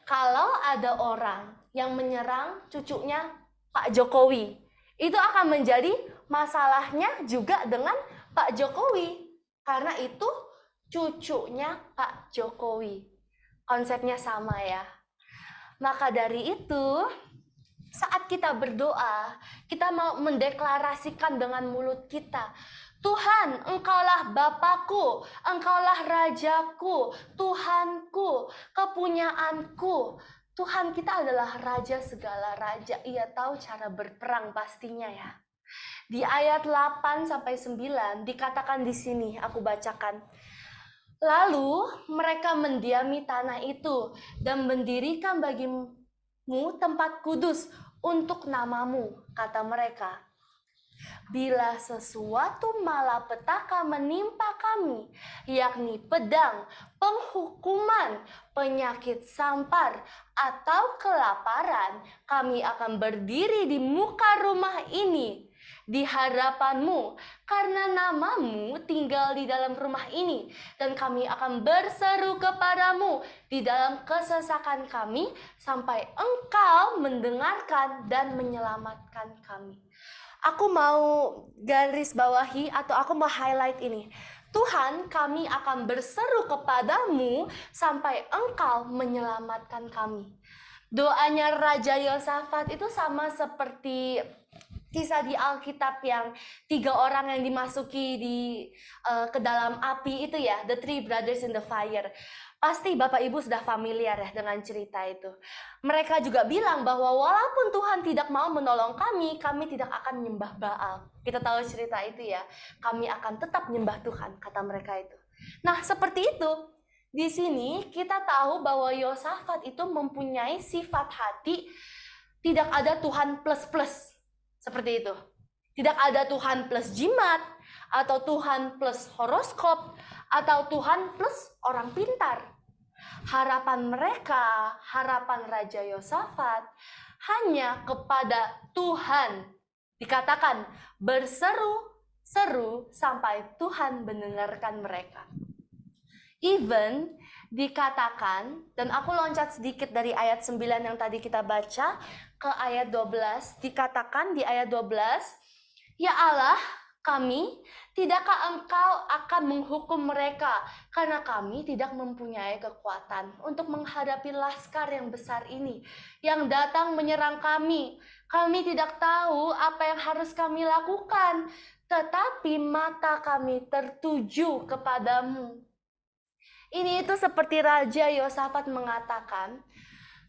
Kalau ada orang yang menyerang cucunya Pak Jokowi, itu akan menjadi masalahnya juga dengan Pak Jokowi. Karena itu cucunya Pak Jokowi. Konsepnya sama ya. Maka dari itu, saat kita berdoa, kita mau mendeklarasikan dengan mulut kita, Tuhan, engkaulah Bapakku, engkaulah Rajaku, Tuhanku, kepunyaanku. Tuhan kita adalah Raja segala raja. Ia tahu cara berperang pastinya ya. Di ayat 8-9 dikatakan di sini, aku bacakan. Lalu mereka mendiami tanah itu dan mendirikan bagimu tempat kudus untuk namamu, kata mereka. Bila sesuatu malapetaka menimpa kami, yakni pedang, penghukuman, penyakit sampar, atau kelaparan, kami akan berdiri di muka rumah ini di hadapanmu, karena namamu tinggal di dalam rumah ini, dan kami akan berseru kepadamu di dalam kesesakan kami, sampai engkau mendengarkan dan menyelamatkan kami. Aku mau garis bawahi atau aku mau highlight ini. Tuhan, kami akan berseru kepadamu sampai engkau menyelamatkan kami. Doanya Raja Yosafat itu sama seperti kisah di Alkitab yang 3 orang yang dimasuki ke dalam api itu ya, the 3 brothers in the fire. Pasti Bapak Ibu sudah familiar ya dengan cerita itu. Mereka juga bilang bahwa walaupun Tuhan tidak mau menolong kami tidak akan menyembah Baal. Kita tahu cerita itu ya, kami akan tetap menyembah Tuhan, kata mereka itu. Nah, seperti itu. Di sini kita tahu bahwa Yosafat itu mempunyai sifat hati, tidak ada Tuhan plus-plus. Seperti itu. Tidak ada Tuhan plus jimat, atau Tuhan plus horoskop, atau Tuhan plus orang pintar. Harapan mereka, harapan Raja Yosafat, hanya kepada Tuhan. Dikatakan berseru-seru sampai Tuhan mendengarkan mereka. Even dikatakan, dan aku loncat sedikit dari ayat 9 yang tadi kita baca ke ayat 12, dikatakan di ayat 12, ya Allah kami, tidakkah engkau akan menghukum mereka, karena kami tidak mempunyai kekuatan untuk menghadapi laskar yang besar ini, yang datang menyerang kami. Kami tidak tahu apa yang harus kami lakukan, tetapi mata kami tertuju kepadamu. Ini itu seperti Raja Yosafat mengatakan,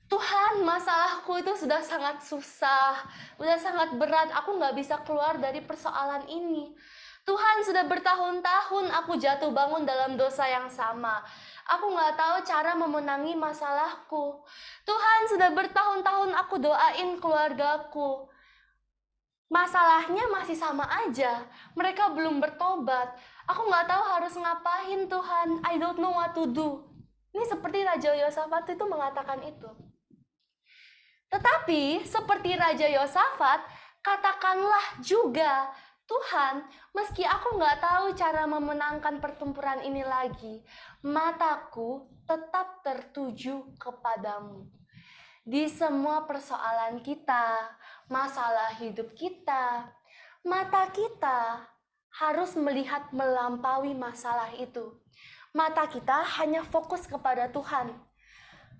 Tuhan, masalahku itu sudah sangat susah, sudah sangat berat, aku nggak bisa keluar dari persoalan ini. Tuhan, sudah bertahun-tahun aku jatuh bangun dalam dosa yang sama. Aku nggak tahu cara memenangi masalahku. Tuhan, sudah bertahun-tahun aku doain keluargaku. Masalahnya masih sama aja, mereka belum bertobat. Aku nggak tahu harus ngapain Tuhan, I don't know what to do. Ini seperti Raja Yosafat itu mengatakan itu. Tetapi seperti Raja Yosafat, katakanlah juga, Tuhan, meski aku nggak tahu cara memenangkan pertempuran ini lagi, mataku tetap tertuju kepadamu. Di semua persoalan kita, masalah hidup kita, mata kita harus melihat melampaui masalah itu. Mata kita hanya fokus kepada Tuhan.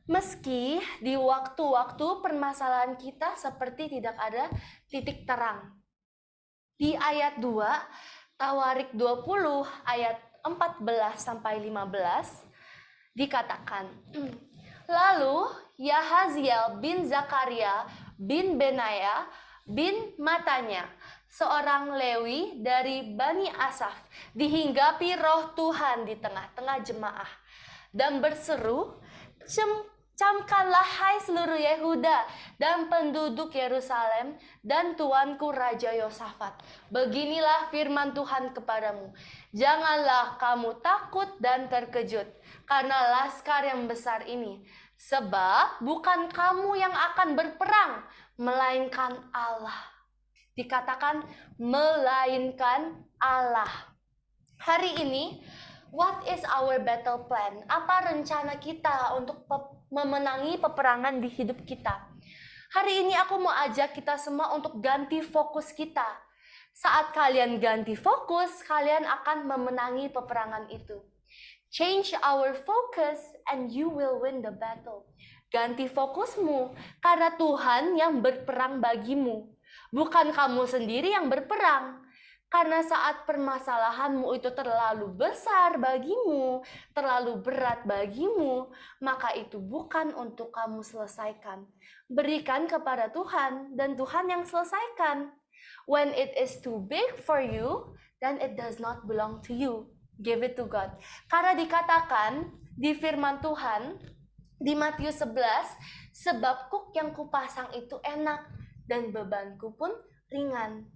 Meski di waktu-waktu permasalahan kita seperti tidak ada titik terang. Di ayat 2, Tawarik 20 ayat 14-15 dikatakan, lalu Yahaziel bin Zakaria bin Benaya bin Matanya, seorang Lewi dari Bani Asaf, dihinggapi roh Tuhan di tengah-tengah jemaah dan berseru, camkanlah hai seluruh Yehuda dan penduduk Yerusalem dan tuanku Raja Yosafat. Beginilah firman Tuhan kepadamu. Janganlah kamu takut dan terkejut karena laskar yang besar ini. Sebab bukan kamu yang akan berperang, melainkan Allah. Dikatakan melainkan Allah. Hari ini, what is our battle plan? Apa rencana kita untuk memenangi peperangan di hidup kita? Hari ini aku mau ajak kita semua untuk ganti fokus kita. Saat kalian ganti fokus, kalian akan memenangi peperangan itu. Change our focus and you will win the battle. Ganti fokusmu karena Tuhan yang berperang bagimu. Bukan kamu sendiri yang berperang. Karena saat permasalahanmu itu terlalu besar bagimu, terlalu berat bagimu, maka itu bukan untuk kamu selesaikan. Berikan kepada Tuhan dan Tuhan yang selesaikan. When it is too big for you, then it does not belong to you. Give it to God. Karena dikatakan di firman Tuhan di Matius 11, sebab kuk yang kupasang itu enak dan bebanku pun ringan.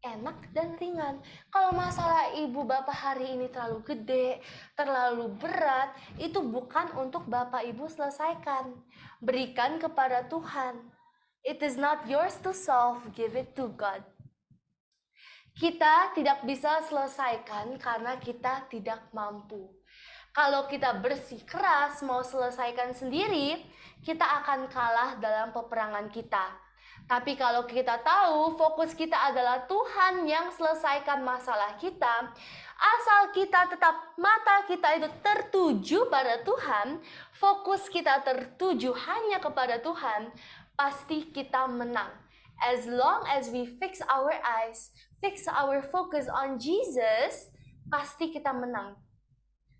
Enak dan ringan. Kalau masalah ibu bapak hari ini terlalu gede, terlalu berat, itu bukan untuk bapak ibu selesaikan. Berikan kepada Tuhan. It is not yours to solve, give it to God. Kita tidak bisa selesaikan karena kita tidak mampu. Kalau kita bersikeras mau selesaikan sendiri, kita akan kalah dalam peperangan kita. Tapi kalau kita tahu fokus kita adalah Tuhan yang selesaikan masalah kita, asal kita tetap mata kita itu tertuju pada Tuhan, fokus kita tertuju hanya kepada Tuhan, pasti kita menang. As long as we fix our eyes, fix our focus on Jesus, pasti kita menang.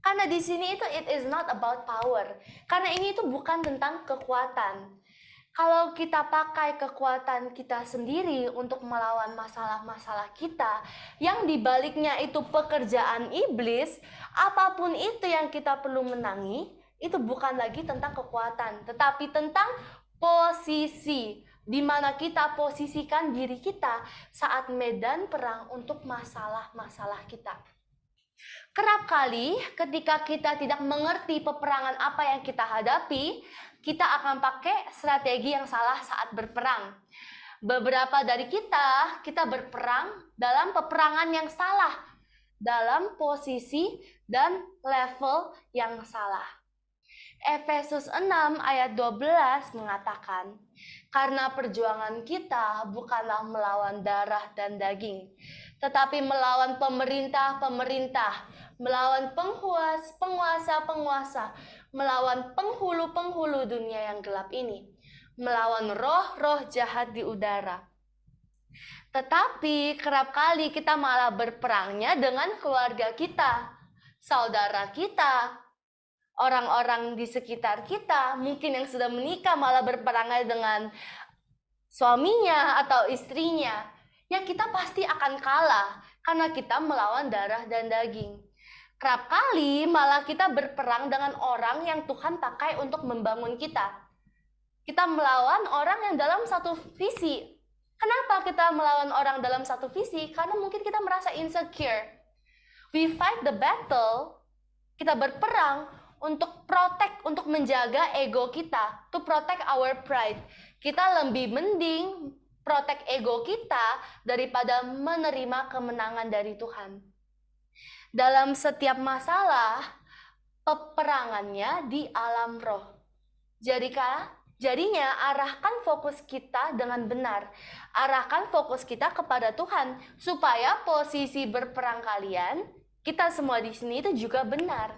Karena di sini itu it is not about power. Karena ini itu bukan tentang kekuatan. Kalau kita pakai kekuatan kita sendiri untuk melawan masalah-masalah kita, yang dibaliknya itu pekerjaan iblis, apapun itu yang kita perlu menangi, itu bukan lagi tentang kekuatan, tetapi tentang posisi, di mana kita posisikan diri kita saat medan perang untuk masalah-masalah kita. Kerap kali ketika kita tidak mengerti peperangan apa yang kita hadapi, kita akan pakai strategi yang salah saat berperang. Beberapa dari kita berperang dalam peperangan yang salah, dalam posisi dan level yang salah. Efesus 6 ayat 12 mengatakan, karena perjuangan kita bukanlah melawan darah dan daging, tetapi melawan pemerintah-pemerintah, melawan penguasa-penguasa, melawan penghulu-penghulu dunia yang gelap ini, melawan roh-roh jahat di udara. Tetapi kerap kali kita malah berperangnya dengan keluarga kita, saudara kita, orang-orang di sekitar kita, mungkin yang sudah menikah malah berperangnya dengan suaminya atau istrinya. Ya kita pasti akan kalah karena kita melawan darah dan daging. Kerap kali malah kita berperang dengan orang yang Tuhan pakai untuk membangun kita. Kita melawan orang yang dalam satu visi. Kenapa kita melawan orang dalam satu visi? Karena mungkin kita merasa insecure. We fight the battle, kita berperang untuk protect, untuk menjaga ego kita, to protect our pride. Kita lebih mending protect ego kita daripada menerima kemenangan dari Tuhan. Dalam setiap masalah, peperangannya di alam roh. Jadinya arahkan fokus kita dengan benar. Arahkan fokus kita kepada Tuhan supaya posisi berperang kalian, kita semua di sini itu juga benar.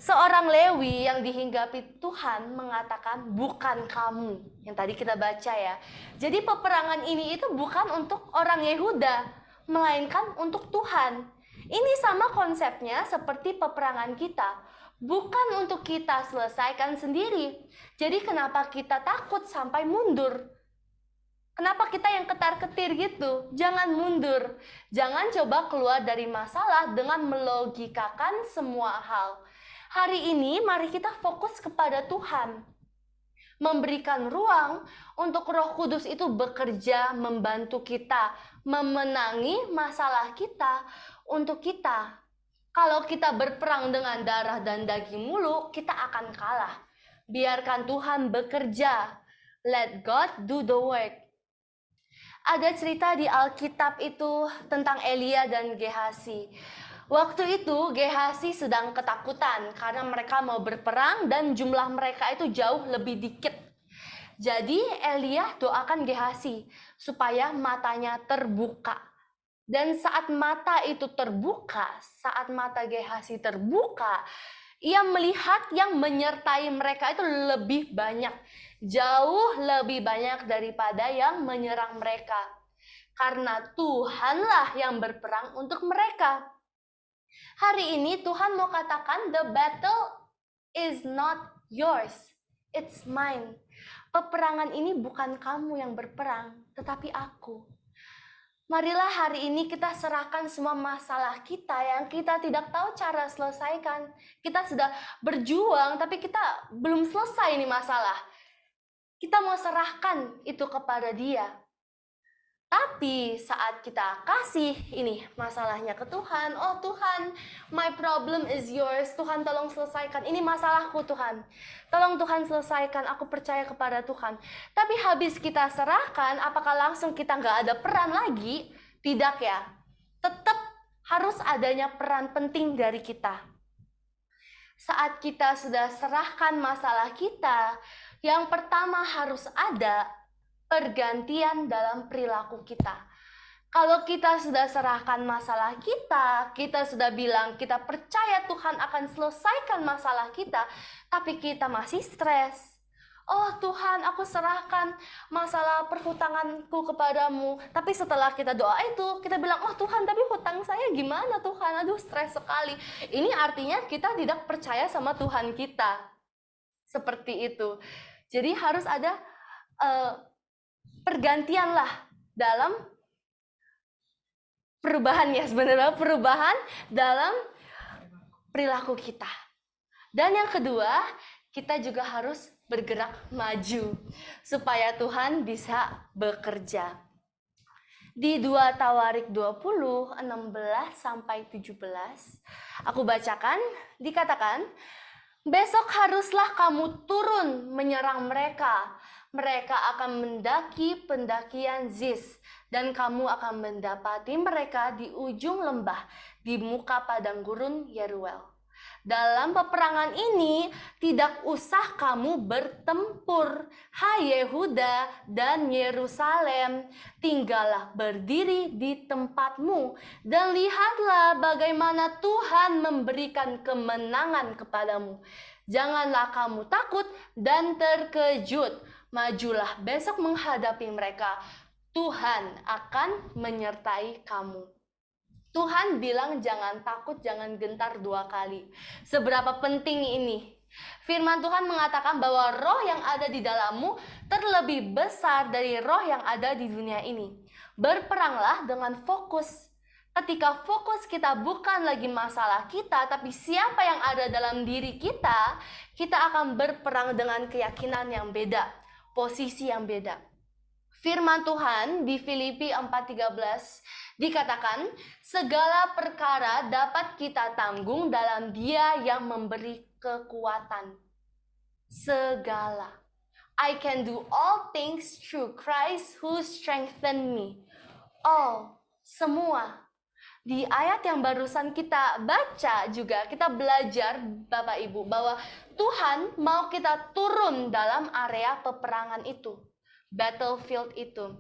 Seorang Lewi yang dihinggapi Tuhan mengatakan bukan kamu. Yang tadi kita baca ya. Jadi peperangan ini itu bukan untuk orang Yehuda, melainkan untuk Tuhan. Ini sama konsepnya seperti peperangan kita. Bukan untuk kita selesaikan sendiri. Jadi kenapa kita takut sampai mundur? Kenapa kita yang ketar-ketir gitu? Jangan mundur. Jangan coba keluar dari masalah dengan melogikakan semua hal. Hari ini mari kita fokus kepada Tuhan. Memberikan ruang untuk Roh Kudus itu bekerja membantu kita, memenangi masalah kita untuk kita. Kalau kita berperang dengan darah dan daging mulu, kita akan kalah. Biarkan Tuhan bekerja. Let God do the work. Ada cerita di Alkitab itu tentang Elia dan Gehasi. Waktu itu Gehasi sedang ketakutan karena mereka mau berperang dan jumlah mereka itu jauh lebih dikit. Jadi Elia doakan Gehasi supaya matanya terbuka. Dan saat mata itu terbuka, saat mata Gehasi terbuka, ia melihat yang menyertai mereka itu lebih banyak. Jauh lebih banyak daripada yang menyerang mereka. Karena Tuhanlah yang berperang untuk mereka. Hari ini Tuhan mau katakan, the battle is not yours, it's mine. Peperangan ini bukan kamu yang berperang, tetapi aku. Marilah hari ini kita serahkan semua masalah kita yang kita tidak tahu cara selesaikan. Kita sudah berjuang, tapi kita belum selesai ini masalah. Kita mau serahkan itu kepada Dia. Tapi saat kita kasih ini masalahnya ke Tuhan, oh Tuhan, my problem is yours. Tuhan tolong selesaikan, ini masalahku Tuhan. Tolong Tuhan selesaikan, aku percaya kepada Tuhan. Tapi habis kita serahkan, apakah langsung kita nggak ada peran lagi? Tidak ya. Tetap harus adanya peran penting dari kita. Saat kita sudah serahkan masalah kita, yang pertama harus ada pergantian dalam perilaku kita. Kalau kita sudah serahkan masalah kita sudah bilang kita percaya Tuhan akan selesaikan masalah kita, tapi kita masih stres. Oh Tuhan, aku serahkan masalah perhutanganku kepadamu. Tapi setelah kita doa itu, kita bilang, oh Tuhan, tapi hutang saya gimana Tuhan? Aduh, stres sekali. Ini artinya kita tidak percaya sama Tuhan kita. Seperti itu. Jadi harus ada pergantian lah dalam perubahan ya, sebenarnya perubahan dalam perilaku kita. Dan yang kedua, kita juga harus bergerak maju supaya Tuhan bisa bekerja. Di 2 Tawarik 20, 16 sampai 17, aku bacakan, dikatakan, besok haruslah kamu turun menyerang mereka. Mereka akan mendaki pendakian Ziz, dan kamu akan mendapati mereka di ujung lembah, di muka padang gurun Yeruel. Dalam peperangan ini, tidak usah kamu bertempur, hai Yehuda dan Yerusalem, tinggallah berdiri di tempatmu, dan lihatlah bagaimana Tuhan memberikan kemenangan kepadamu. Janganlah kamu takut dan terkejut. Majulah besok menghadapi mereka. Tuhan akan menyertai kamu. Tuhan bilang jangan takut, jangan gentar 2 kali. Seberapa penting ini? Firman Tuhan mengatakan bahwa roh yang ada di dalammu terlebih besar dari roh yang ada di dunia ini. Berperanglah dengan fokus. Ketika fokus kita bukan lagi masalah kita, tapi siapa yang ada dalam diri kita, kita akan berperang dengan keyakinan yang beda. Posisi yang beda. Firman Tuhan di Filipi 4:13 dikatakan, segala perkara dapat kita tanggung dalam Dia yang memberi kekuatan. Segala. I can do all things through Christ who strengthen me. All, semua. Di ayat yang barusan kita baca juga, kita belajar Bapak Ibu bahwa Tuhan mau kita turun dalam area peperangan itu, battlefield itu.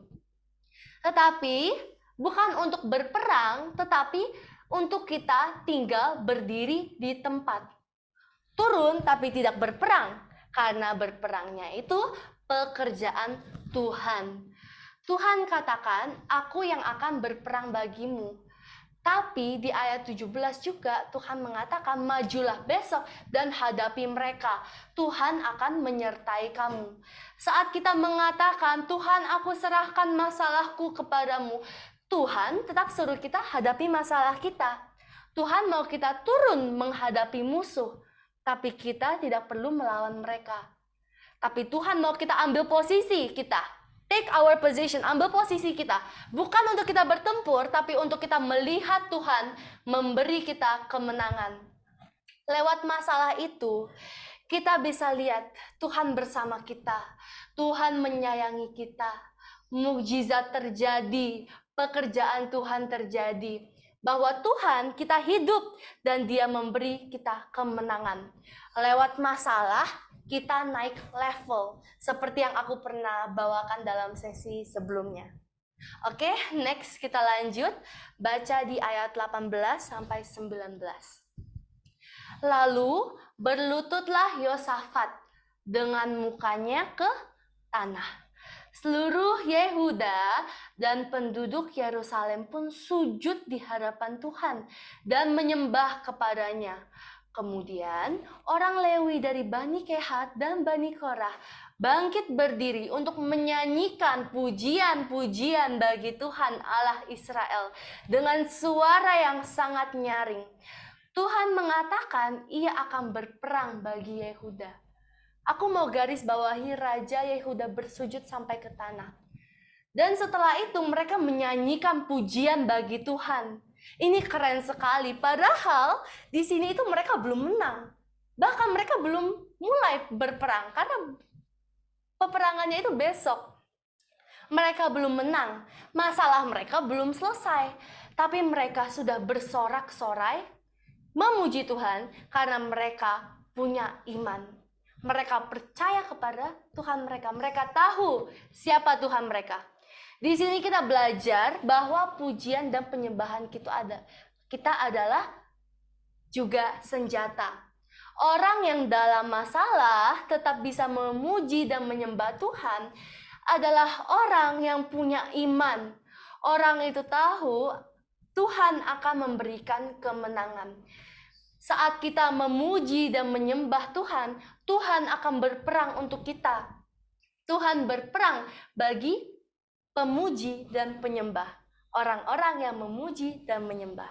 Tetapi bukan untuk berperang, tetapi untuk kita tinggal berdiri di tempat. Turun tapi tidak berperang, karena berperangnya itu pekerjaan Tuhan. Tuhan katakan, aku yang akan berperang bagimu. Tapi di ayat 17 juga Tuhan mengatakan, majulah besok dan hadapi mereka. Tuhan akan menyertai kamu. Saat kita mengatakan, Tuhan aku serahkan masalahku kepadamu, Tuhan tetap suruh kita hadapi masalah kita. Tuhan mau kita turun menghadapi musuh, tapi kita tidak perlu melawan mereka. Tapi Tuhan mau kita ambil posisi kita. Take our position, ambil posisi kita. Bukan untuk kita bertempur, tapi untuk kita melihat Tuhan memberi kita kemenangan. Lewat masalah itu, kita bisa lihat Tuhan bersama kita. Tuhan menyayangi kita. Mukjizat terjadi, pekerjaan Tuhan terjadi. Bahwa Tuhan kita hidup dan Dia memberi kita kemenangan. Lewat masalah, kita naik level seperti yang aku pernah bawakan dalam sesi sebelumnya. Oke, next kita lanjut baca di ayat 18 sampai 19. Lalu berlututlah Yosafat dengan mukanya ke tanah. Seluruh Yehuda dan penduduk Yerusalem pun sujud di hadapan Tuhan dan menyembah kepadanya. Kemudian orang Lewi dari Bani Kehat dan Bani Korah bangkit berdiri untuk menyanyikan pujian-pujian bagi Tuhan Allah Israel dengan suara yang sangat nyaring. Tuhan mengatakan Ia akan berperang bagi Yehuda. Aku mau garis bawahi Raja Yehuda bersujud sampai ke tanah. Dan setelah itu mereka menyanyikan pujian bagi Tuhan. Ini keren sekali, padahal di sini itu mereka belum menang. Bahkan mereka belum mulai berperang, karena peperangannya itu besok. Mereka belum menang, masalah mereka belum selesai. Tapi mereka sudah bersorak-sorai, memuji Tuhan, karena mereka punya iman. Mereka percaya kepada Tuhan mereka, mereka tahu siapa Tuhan mereka. Di sini kita belajar bahwa pujian dan penyembahan kita adalah juga senjata. Orang yang dalam masalah tetap bisa memuji dan menyembah Tuhan adalah orang yang punya iman. Orang itu tahu Tuhan akan memberikan kemenangan. Saat kita memuji dan menyembah Tuhan, Tuhan akan berperang untuk kita. Tuhan berperang bagi pemuji dan penyembah, orang-orang yang memuji dan menyembah.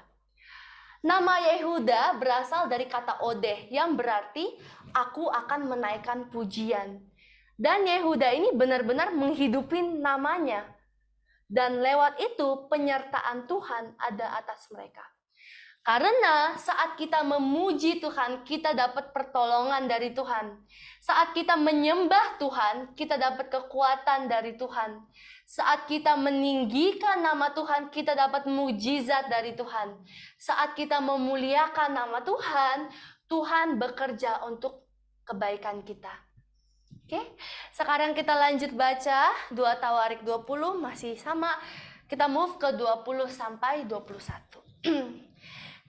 Nama Yehuda berasal dari kata Odeh yang berarti aku akan menaikkan pujian. Dan Yehuda ini benar-benar menghidupi namanya. Dan lewat itu penyertaan Tuhan ada atas mereka. Karena saat kita memuji Tuhan, kita dapat pertolongan dari Tuhan. Saat kita menyembah Tuhan, kita dapat kekuatan dari Tuhan. Saat kita meninggikan nama Tuhan, kita dapat mujizat dari Tuhan. Saat kita memuliakan nama Tuhan, Tuhan bekerja untuk kebaikan kita. Oke, sekarang kita lanjut baca 2 Tawarik 20, masih sama. Kita move ke 20 sampai 21.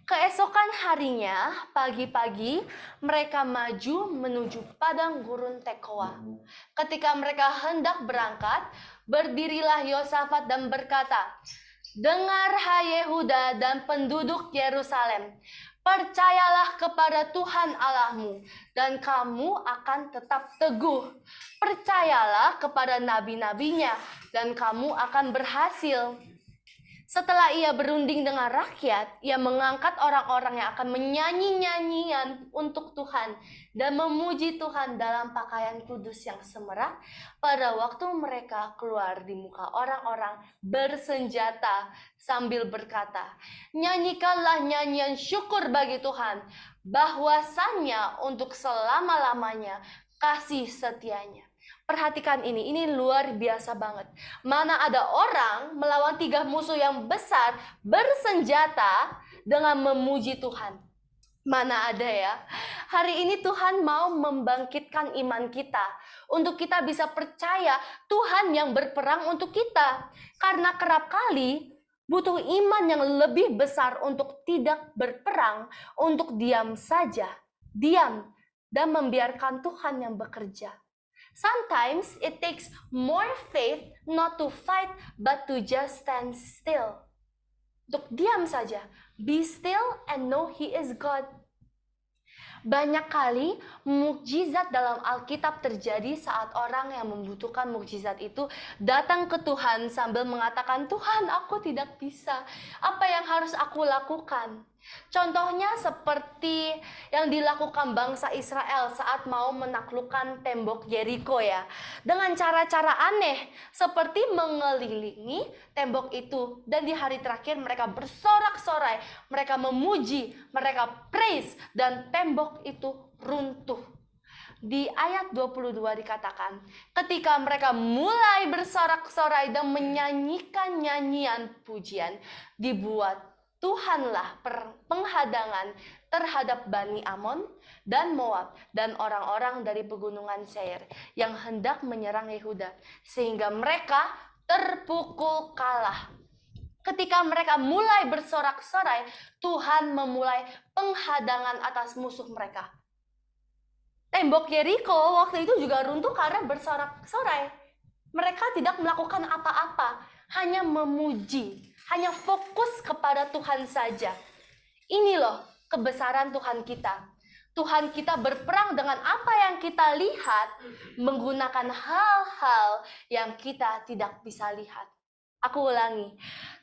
Keesokan harinya, pagi-pagi, mereka maju menuju padang gurun Tekoa. Ketika mereka hendak berangkat, berdirilah Yosafat dan berkata, "Dengar hai Yehuda dan penduduk Yerusalem, percayalah kepada Tuhan Allahmu, dan kamu akan tetap teguh. Percayalah kepada nabi-nabinya, dan kamu akan berhasil. Setelah ia berunding dengan rakyat, ia mengangkat orang-orang yang akan menyanyi nyanyian untuk Tuhan dan memuji Tuhan dalam pakaian kudus yang semerak pada waktu mereka keluar di muka orang-orang bersenjata sambil berkata, "Nyanyikanlah nyanyian syukur bagi Tuhan, bahwasanya untuk selama-lamanya kasih setianya." Perhatikan ini luar biasa banget. Mana ada orang melawan 3 musuh yang besar bersenjata dengan memuji Tuhan. Mana ada ya. Hari ini Tuhan mau membangkitkan iman kita. Untuk kita bisa percaya Tuhan yang berperang untuk kita. Karena kerap kali butuh iman yang lebih besar untuk tidak berperang. Untuk diam saja. Diam dan membiarkan Tuhan yang bekerja. Sometimes it takes more faith not to fight but to just stand still. Untuk diam saja. Be still and know He is God. Banyak kali mukjizat dalam Alkitab terjadi saat orang yang membutuhkan mukjizat itu datang ke Tuhan sambil mengatakan, "Tuhan, aku tidak bisa. Apa yang harus aku lakukan?" Contohnya seperti yang dilakukan bangsa Israel saat mau menaklukkan tembok Yeriko ya. Dengan cara-cara aneh seperti mengelilingi tembok itu. Dan di hari terakhir mereka bersorak-sorai, mereka memuji, mereka praise, dan tembok itu runtuh. Di ayat 22 dikatakan, ketika mereka mulai bersorak-sorai dan menyanyikan nyanyian pujian, dibuat Tuhanlah penghadangan terhadap Bani Amon dan Moab dan orang-orang dari pegunungan Seir yang hendak menyerang Yehuda, sehingga mereka terpukul kalah. Ketika mereka mulai bersorak-sorai, Tuhan memulai penghadangan atas musuh mereka. Tembok Yeriko waktu itu juga runtuh karena bersorak-sorai. Mereka tidak melakukan apa-apa, hanya memuji. Hanya fokus kepada Tuhan saja. Ini loh kebesaran Tuhan kita. Tuhan kita berperang dengan apa yang kita lihat, menggunakan hal-hal yang kita tidak bisa lihat. Aku ulangi,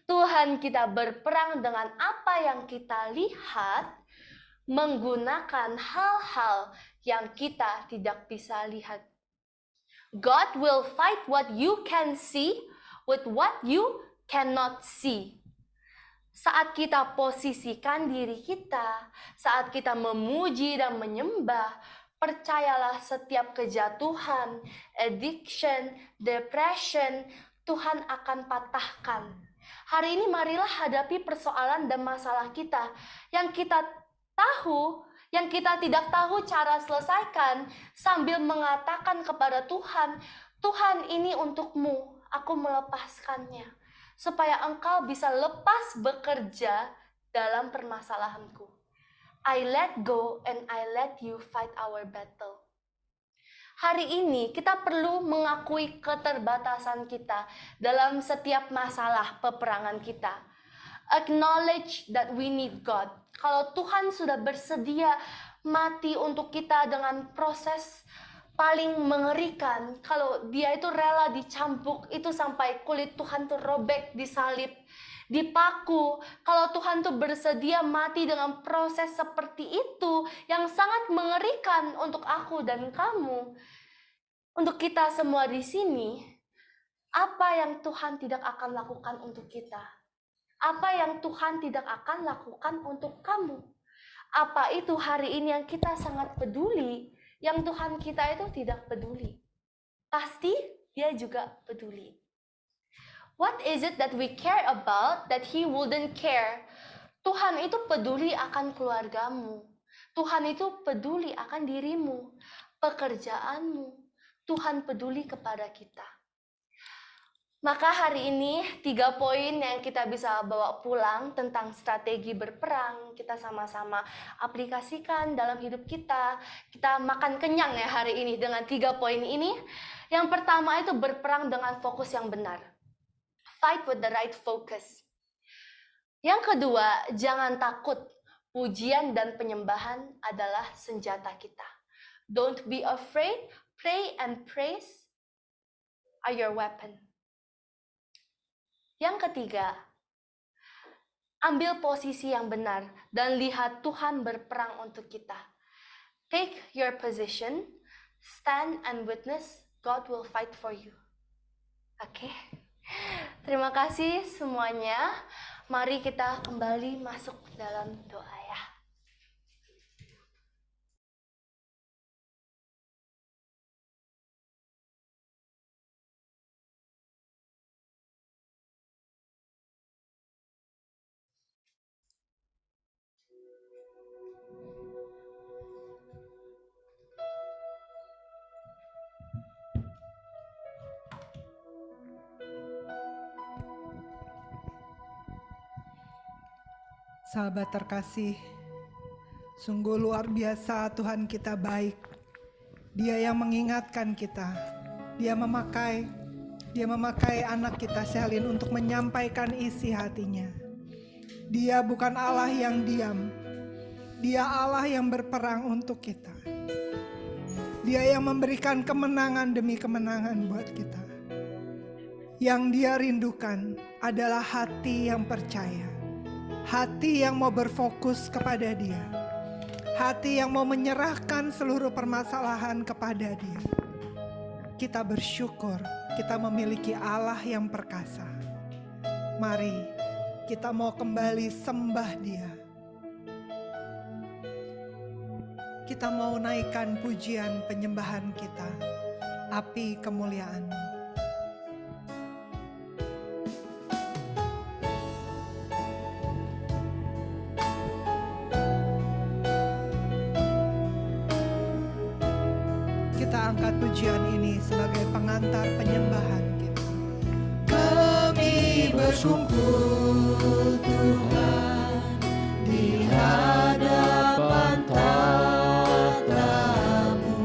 Tuhan kita berperang dengan apa yang kita lihat, menggunakan hal-hal yang kita tidak bisa lihat. God will fight what you can see with what you cannot see. Saat kita posisikan diri kita, saat kita memuji dan menyembah, percayalah setiap kejatuhan, addiction, depression, Tuhan akan patahkan. Hari ini marilah hadapi persoalan dan masalah kita yang kita tahu, yang kita tidak tahu cara selesaikan, sambil mengatakan kepada Tuhan, "Tuhan, ini untukmu, aku melepaskannya." Supaya engkau bisa lepas bekerja dalam permasalahanku. I let go and I let you fight our battle. Hari ini kita perlu mengakui keterbatasan kita dalam setiap masalah peperangan kita. Acknowledge that we need God. Kalau Tuhan sudah bersedia mati untuk kita dengan proses paling mengerikan, kalau dia itu rela dicambuk itu sampai kulit Tuhan tuh robek, disalib, dipaku. Kalau Tuhan tuh bersedia mati dengan proses seperti itu yang sangat mengerikan untuk aku dan kamu, untuk kita semua di sini, apa yang Tuhan tidak akan lakukan untuk kita? Apa yang Tuhan tidak akan lakukan untuk kamu? Apa itu hari ini yang kita sangat peduli, yang Tuhan kita itu tidak peduli? Pasti dia juga peduli. What is it that we care about that He wouldn't care? Tuhan itu peduli akan keluargamu. Tuhan itu peduli akan dirimu, pekerjaanmu. Tuhan peduli kepada kita. Maka hari ini 3 poin yang kita bisa bawa pulang tentang strategi berperang, kita sama-sama aplikasikan dalam hidup kita. Kita makan kenyang ya hari ini dengan 3 poin ini. Yang pertama itu berperang dengan fokus yang benar. Fight with the right focus. Yang kedua, jangan takut. Pujian dan penyembahan adalah senjata kita. Don't be afraid. Pray and praise are your weapon. Yang ketiga, Ambil posisi yang benar dan lihat Tuhan berperang untuk kita. Take your position, stand and witness, God will fight for you. Oke. Terima kasih semuanya. Mari kita kembali masuk dalam doa ya. Sahabat terkasih, sungguh luar biasa Tuhan kita baik. Dia yang mengingatkan kita. Dia memakai anak kita Shelin untuk menyampaikan isi hatinya. Dia bukan Allah yang diam. Dia Allah yang berperang untuk kita. Dia yang memberikan kemenangan demi kemenangan buat kita. Yang dia rindukan adalah hati yang percaya. Hati yang mau berfokus kepada Dia. Hati yang mau menyerahkan seluruh permasalahan kepada Dia. Kita bersyukur kita memiliki Allah yang perkasa. Mari kita mau kembali sembah Dia. Kita mau naikkan pujian penyembahan kita. Api kemuliaan-Mu. Kita angkat pujian ini sebagai pengantar penyembahan kita. Kami bersyukur Tuhan di hadapan tahta-Mu.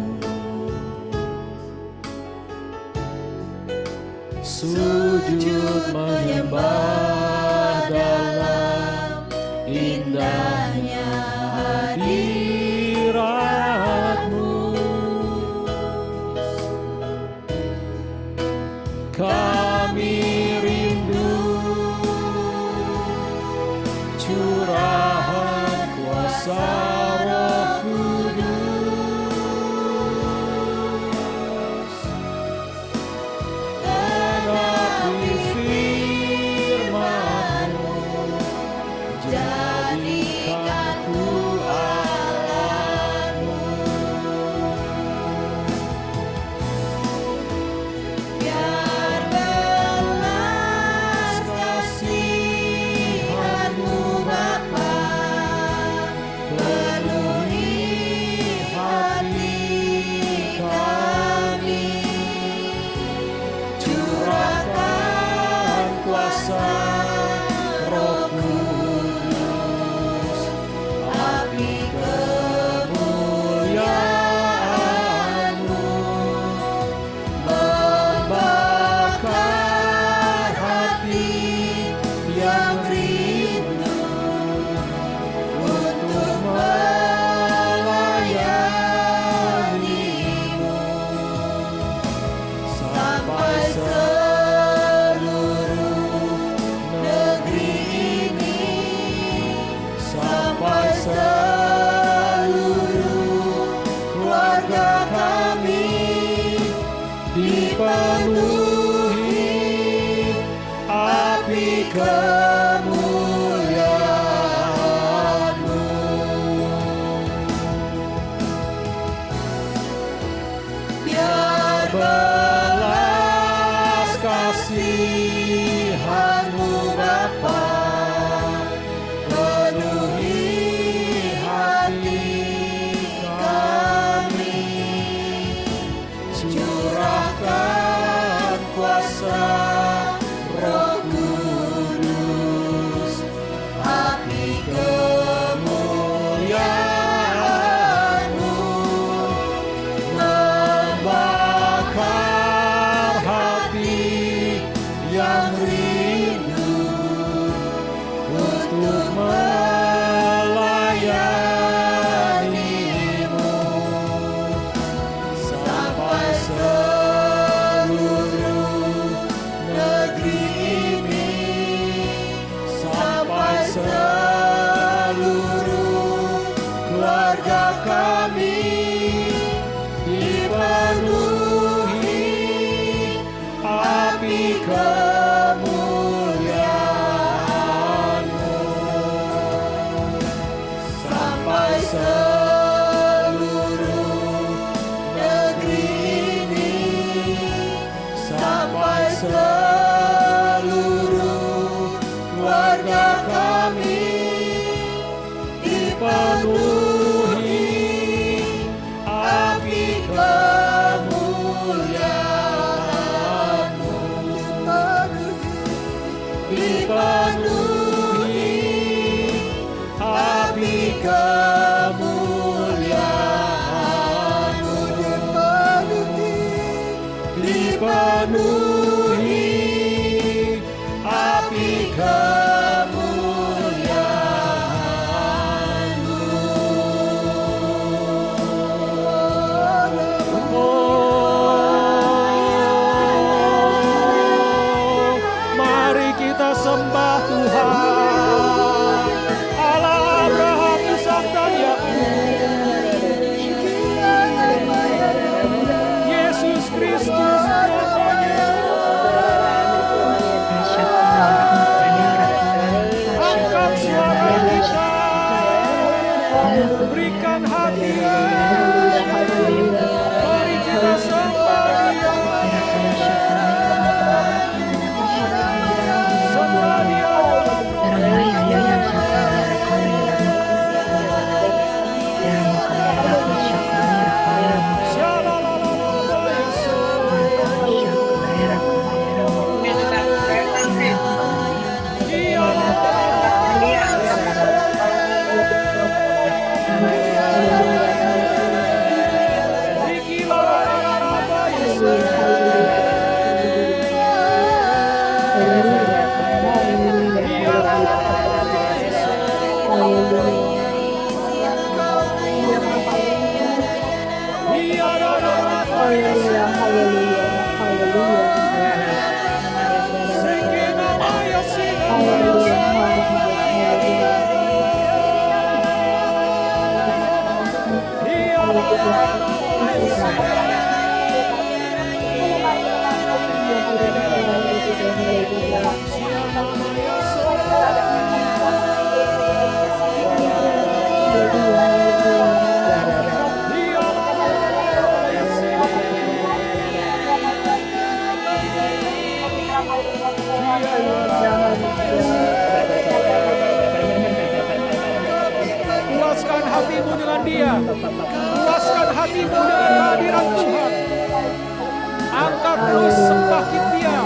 Sujud menyembah dalam indahnya hadirat-Mu. Kami rindu curahan kuasa Roh Kudus. Genapi firman-Mu, jadikan ku Allah-Mu. Biar belas kasihan-Mu Bapa penuhi hati kami. Curahkan kuasa Roh Kudus, api kemuliaan-Mu membakar hati yang rindu untuk melayani-Mu. Sampai seluruh negeri ini, sampai seluruh keluarga kami dipenuhi api kemuliaan-Mu. Biar belas kasihan-Mu Bapa penuhi hati kami. Curahkan kuasa Roh Kudus, api kemuliaan-Mu membakar hati yang rindu untuk melayani-Mu. Sampai seluruh api kemuliaan-Mu sampai seluruh negeri ini, sampai seluruh keluarga kami dipenuhi api kemuliaan-Mu, dipenuhi api kemuliaan-Mu, dipenuhi api kemuliaan-Mu. Oh, mari kita sembah Tuhan, Allah Abraham, Ishak dan Yakub, Yesus Kristus namanya. Angkat suara kita, berikan hati, mari kita sembah Dia, sembah Dia dalam puaskan hatimu dengan Dia, puaskan hatimu dengan kehadiran Tuhan. Angkat terus sembah Dia.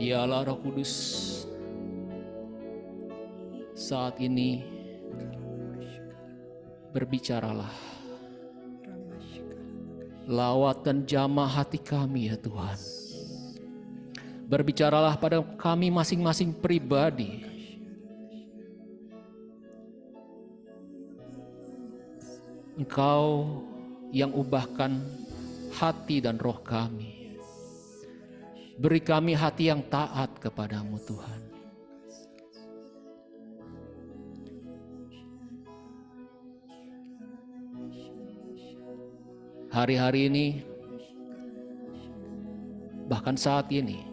Ialah Roh Kudus, saat ini berbicaralah, lawat dan jamah hati kami ya Tuhan. Berbicaralah pada kami masing-masing pribadi. Engkau yang ubahkan hati dan roh kami. Beri kami hati yang taat kepadamu Tuhan. Hari-hari ini, bahkan saat ini,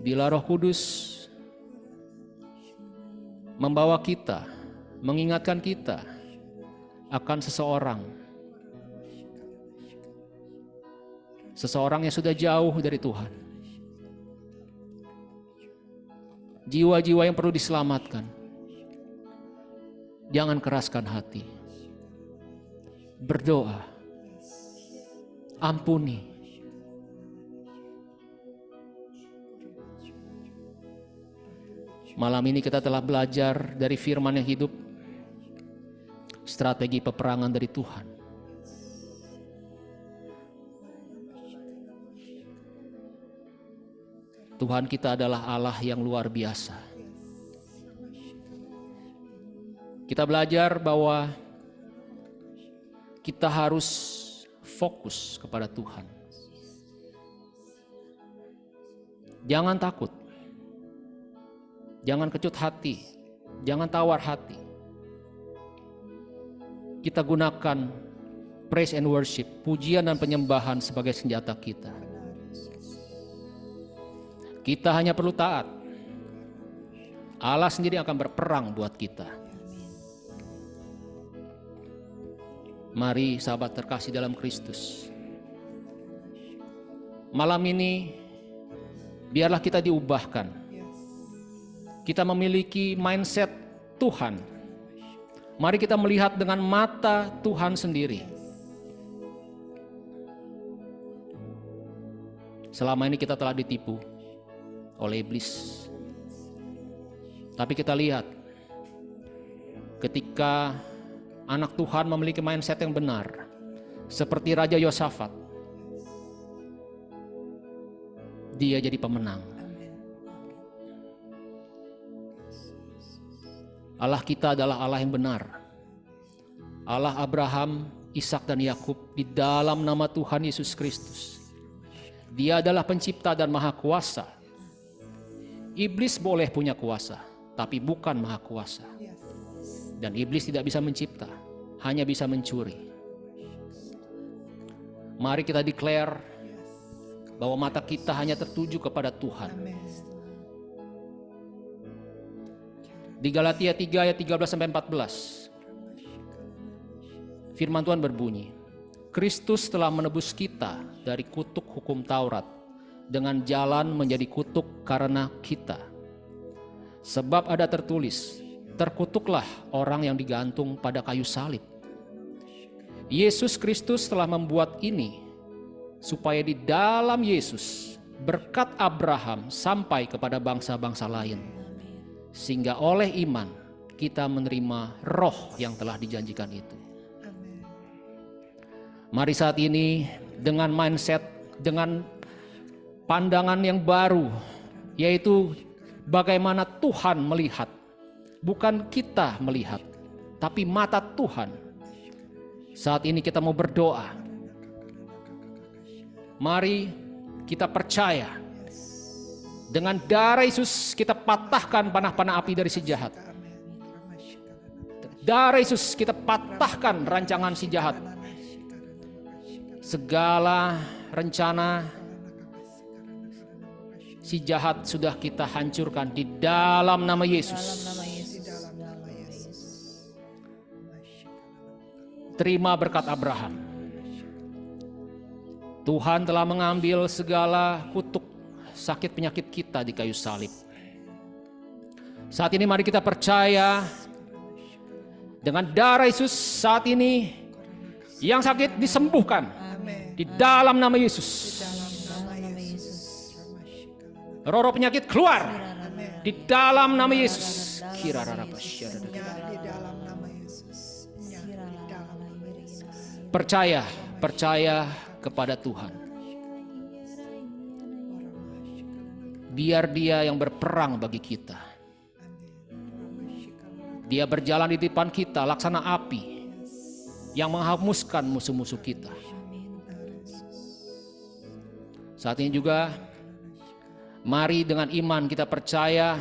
bila Roh Kudus membawa kita, mengingatkan kita akan seseorang yang sudah jauh dari Tuhan, jiwa-jiwa yang perlu diselamatkan, jangan keraskan hati, berdoa, ampuni. Malam ini kita telah belajar dari firman yang hidup, strategi peperangan dari Tuhan. Tuhan kita adalah Allah yang luar biasa. Kita belajar bahwa kita harus fokus kepada Tuhan. Jangan takut. Jangan kecut hati, jangan tawar hati. Kita gunakan praise and worship, pujian dan penyembahan sebagai senjata kita. Kita hanya perlu taat. Allah sendiri akan berperang buat kita. Mari sahabat terkasih dalam Kristus. Malam ini biarlah kita diubahkan. Kita memiliki mindset Tuhan. Mari kita melihat dengan mata Tuhan sendiri. Selama ini kita telah ditipu oleh iblis. Tapi kita lihat, ketika anak Tuhan memiliki mindset yang benar, seperti Raja Yosafat, dia jadi pemenang. Allah kita adalah Allah yang benar. Allah Abraham, Ishak dan Yakub di dalam nama Tuhan Yesus Kristus. Dia adalah pencipta dan maha kuasa. Iblis boleh punya kuasa, tapi bukan maha kuasa. Dan iblis tidak bisa mencipta, hanya bisa mencuri. Mari kita declare bahwa mata kita hanya tertuju kepada Tuhan. Di Galatia 3 ayat 13-14, firman Tuhan berbunyi, Kristus telah menebus kita dari kutuk hukum Taurat dengan jalan menjadi kutuk karena kita. Sebab ada tertulis, terkutuklah orang yang digantung pada kayu salib. Yesus Kristus telah membuat ini supaya di dalam Yesus berkat Abraham sampai kepada bangsa-bangsa lain. Sehingga oleh iman kita menerima roh yang telah dijanjikan itu. Mari saat ini dengan mindset, dengan pandangan yang baru, yaitu bagaimana Tuhan melihat. Bukan kita melihat, tapi mata Tuhan. Saat ini kita mau berdoa. Mari kita percaya. Dengan darah Yesus kita patahkan panah-panah api dari si jahat. Darah Yesus kita patahkan rancangan si jahat. Segala rencana si jahat sudah kita hancurkan di dalam nama Yesus. Terima berkat Abraham. Tuhan telah mengambil segala kutuk sakit penyakit kita di kayu salib. Saat ini mari kita percaya dengan darah Yesus saat ini yang sakit disembuhkan. Di dalam nama Yesus. Roh-roh penyakit keluar di dalam nama Yesus. Percaya kepada Tuhan. Biar Dia yang berperang bagi kita. Dia berjalan di depan kita laksana api. yang menghapuskan musuh-musuh kita. Saat ini juga mari dengan iman kita percaya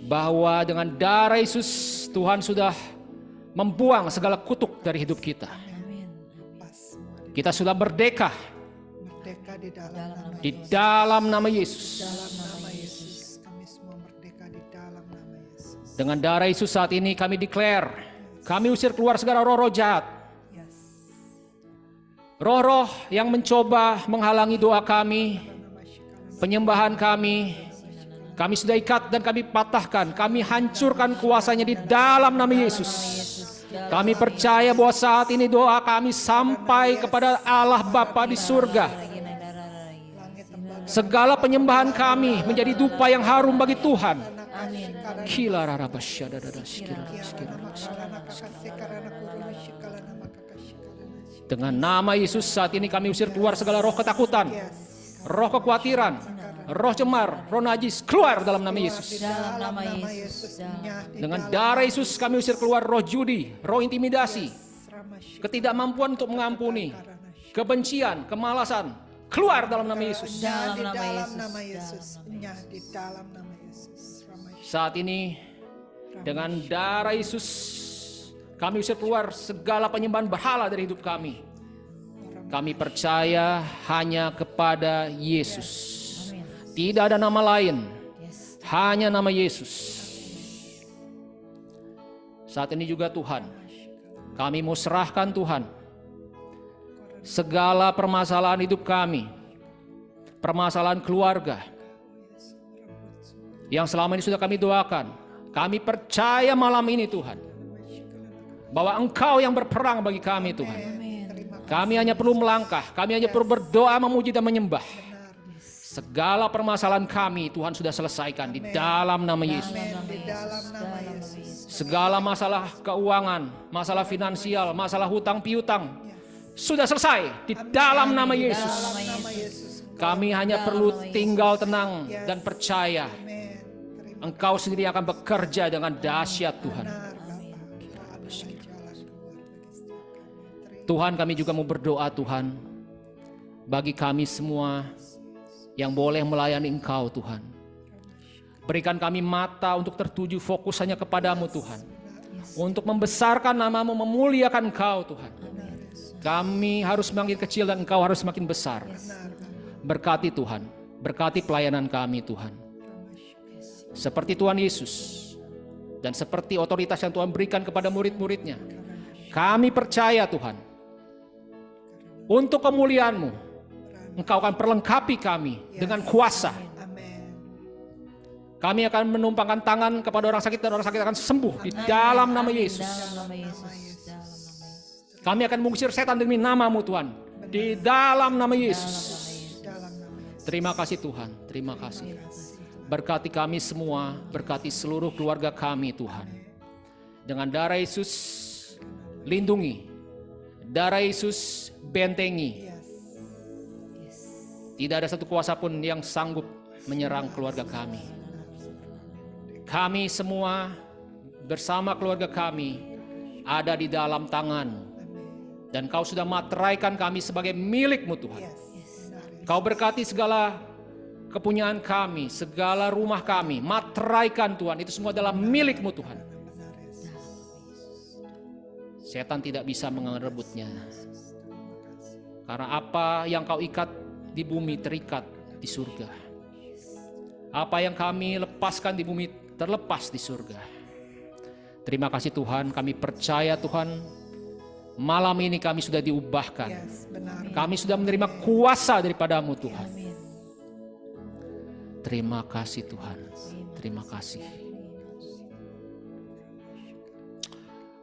bahwa dengan darah Yesus Tuhan sudah membuang segala kutuk dari hidup kita. Kita sudah merdeka Merdeka di dalam nama di dalam nama Yesus. dalam nama Yesus. Kami semua merdeka di dalam nama Yesus. Dengan darah Yesus saat ini kami declare, kami usir keluar segala roh-roh jahat. Yes. Roh-roh yang mencoba menghalangi doa kami, penyembahan kami sudah ikat dan kami patahkan, kami hancurkan kuasanya di dalam nama Yesus. Kami percaya bahwa saat ini doa kami sampai kepada Allah Bapa di surga. Segala penyembahan kami menjadi dupa yang harum bagi Tuhan. Dengan nama Yesus saat ini kami usir keluar segala roh ketakutan, roh kekhawatiran, roh cemar, roh najis, keluar dalam nama Yesus. Dalam nama Yesus. Dengan darah Yesus kami usir keluar roh judi, roh intimidasi, ketidakmampuan untuk mengampuni, kebencian, kemalasan, keluar dalam nama Yesus. Di dalam nama Yesus. Di dalam nama Yesus. Saat ini dengan darah Yesus kami usir keluar segala penyembahan berhala dari hidup kami. Kami percaya hanya kepada Yesus. Tidak ada nama lain, hanya nama Yesus. Saat ini juga Tuhan, kami mau serahkan Tuhan segala permasalahan hidup kami, permasalahan keluarga yang selama ini sudah kami doakan. Kami percaya malam ini Tuhan, bahwa Engkau yang berperang bagi kami Tuhan. Kami hanya perlu melangkah, kami hanya perlu berdoa, memuji dan menyembah. Segala permasalahan kami Tuhan sudah selesaikan di dalam nama Yesus. Di dalam nama Yesus. Segala masalah keuangan, masalah finansial, masalah hutang piutang sudah selesai di dalam nama Yesus. Kami hanya perlu tinggal tenang dan percaya Engkau sendiri akan bekerja dengan dahsyat Tuhan. Tuhan, kami juga mau berdoa Tuhan bagi kami semua yang boleh melayani Engkau Tuhan. Berikan kami mata untuk tertuju fokus hanya kepadamu Tuhan. Untuk membesarkan nama-Mu, memuliakan Engkau Tuhan. Kami harus semakin kecil dan Engkau harus semakin besar. Berkati Tuhan, berkati pelayanan kami Tuhan. Seperti Tuhan Yesus dan seperti otoritas yang Tuhan berikan kepada murid-muridnya. Kami percaya Tuhan, untuk kemuliaan-Mu, Engkau akan perlengkapi kami dengan kuasa. Kami akan menumpangkan tangan kepada orang sakit dan orang sakit akan sembuh di dalam nama Yesus. Kami akan mengusir setan demi nama-Mu Tuhan, di dalam nama Yesus. Terima kasih Tuhan, terima kasih. Berkati kami semua, berkati seluruh keluarga kami Tuhan. Dengan darah Yesus lindungi, darah Yesus bentengi. Tidak ada satu kuasa pun yang sanggup menyerang keluarga kami. Kami semua bersama keluarga kami ada di dalam tangan-Mu. Dan Kau sudah materaikan kami sebagai milik-Mu Tuhan. Kau berkati segala kepunyaan kami, segala rumah kami. Materaikan Tuhan, itu semua adalah milik-Mu Tuhan. Setan tidak bisa mengerebutnya. Karena apa yang Kau ikat di bumi terikat di surga. Apa yang kami lepaskan di bumi terlepas di surga. Terima kasih Tuhan, kami percaya Tuhan, malam ini kami sudah diubahkan. Kami sudah menerima kuasa daripada-Mu Tuhan. Terima kasih Tuhan, terima kasih.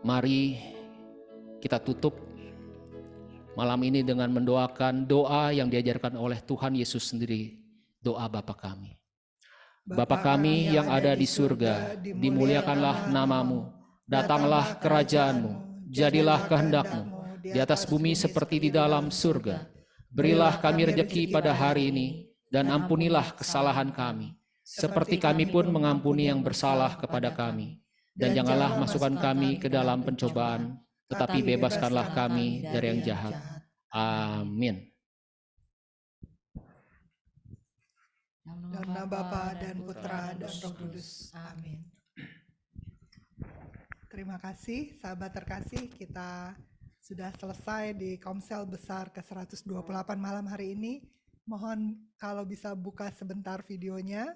Mari kita tutup malam ini dengan mendoakan doa yang diajarkan oleh Tuhan Yesus sendiri. Doa Bapa kami. Bapa kami yang ada di surga, dimuliakanlah nama-Mu. Datanglah kerajaan-Mu, jadilah kehendak-Mu di atas bumi seperti di dalam surga. Berilah kami rejeki pada hari ini, dan ampunilah kesalahan kami, seperti kami pun mengampuni yang bersalah kepada kami. Dan janganlah masukkan kami ke dalam pencobaan, tetapi bebaskanlah kami dari yang jahat. Amin. Dalam nama Bapa dan Putra dan Roh Kudus. Amin. Terima kasih, sahabat terkasih. Kita sudah selesai di Komsel Besar ke-128 malam hari ini. Mohon kalau bisa buka sebentar videonya.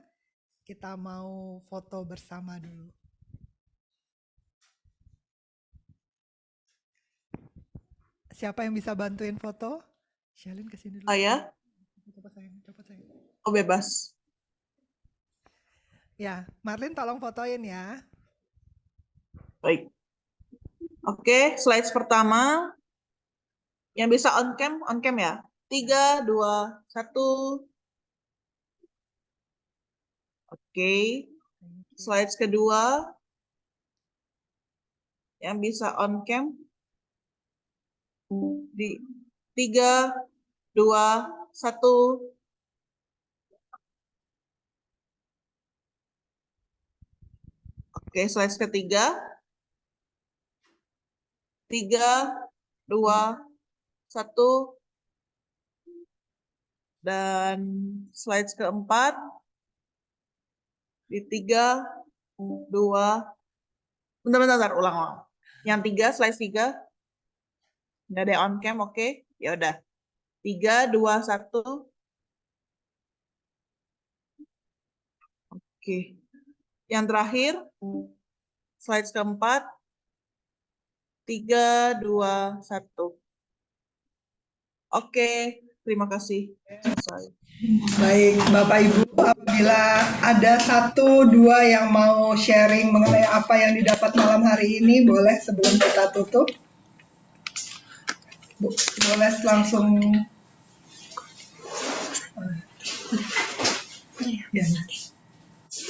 Kita mau foto bersama dulu. Siapa yang bisa bantuin foto? Shalin kesini dulu. Saya? Coba sayang. Oh, bebas. Ya, Marlin tolong fotoin ya. Baik. Oke, slides pertama. Yang bisa on cam ya. 3, 2, 1. Oke. Slides kedua. Yang bisa on cam. Di 3, 2, 1. Oke, slides ketiga. 3, 2, 1. Dan slides keempat. Di 3, 2. Bentar, ulang. Yang 3, slides 3. Nggak ada on cam, oke. Ya udah. 3, 2, 1. Oke. Yang terakhir, slides keempat. 3, 2, 1. Oke, terima kasih. Selesai. Baik, Bapak Ibu, apabila ada 1, 2 yang mau sharing mengenai apa yang didapat malam hari ini, boleh sebelum kita tutup. Boleh langsung. Ya.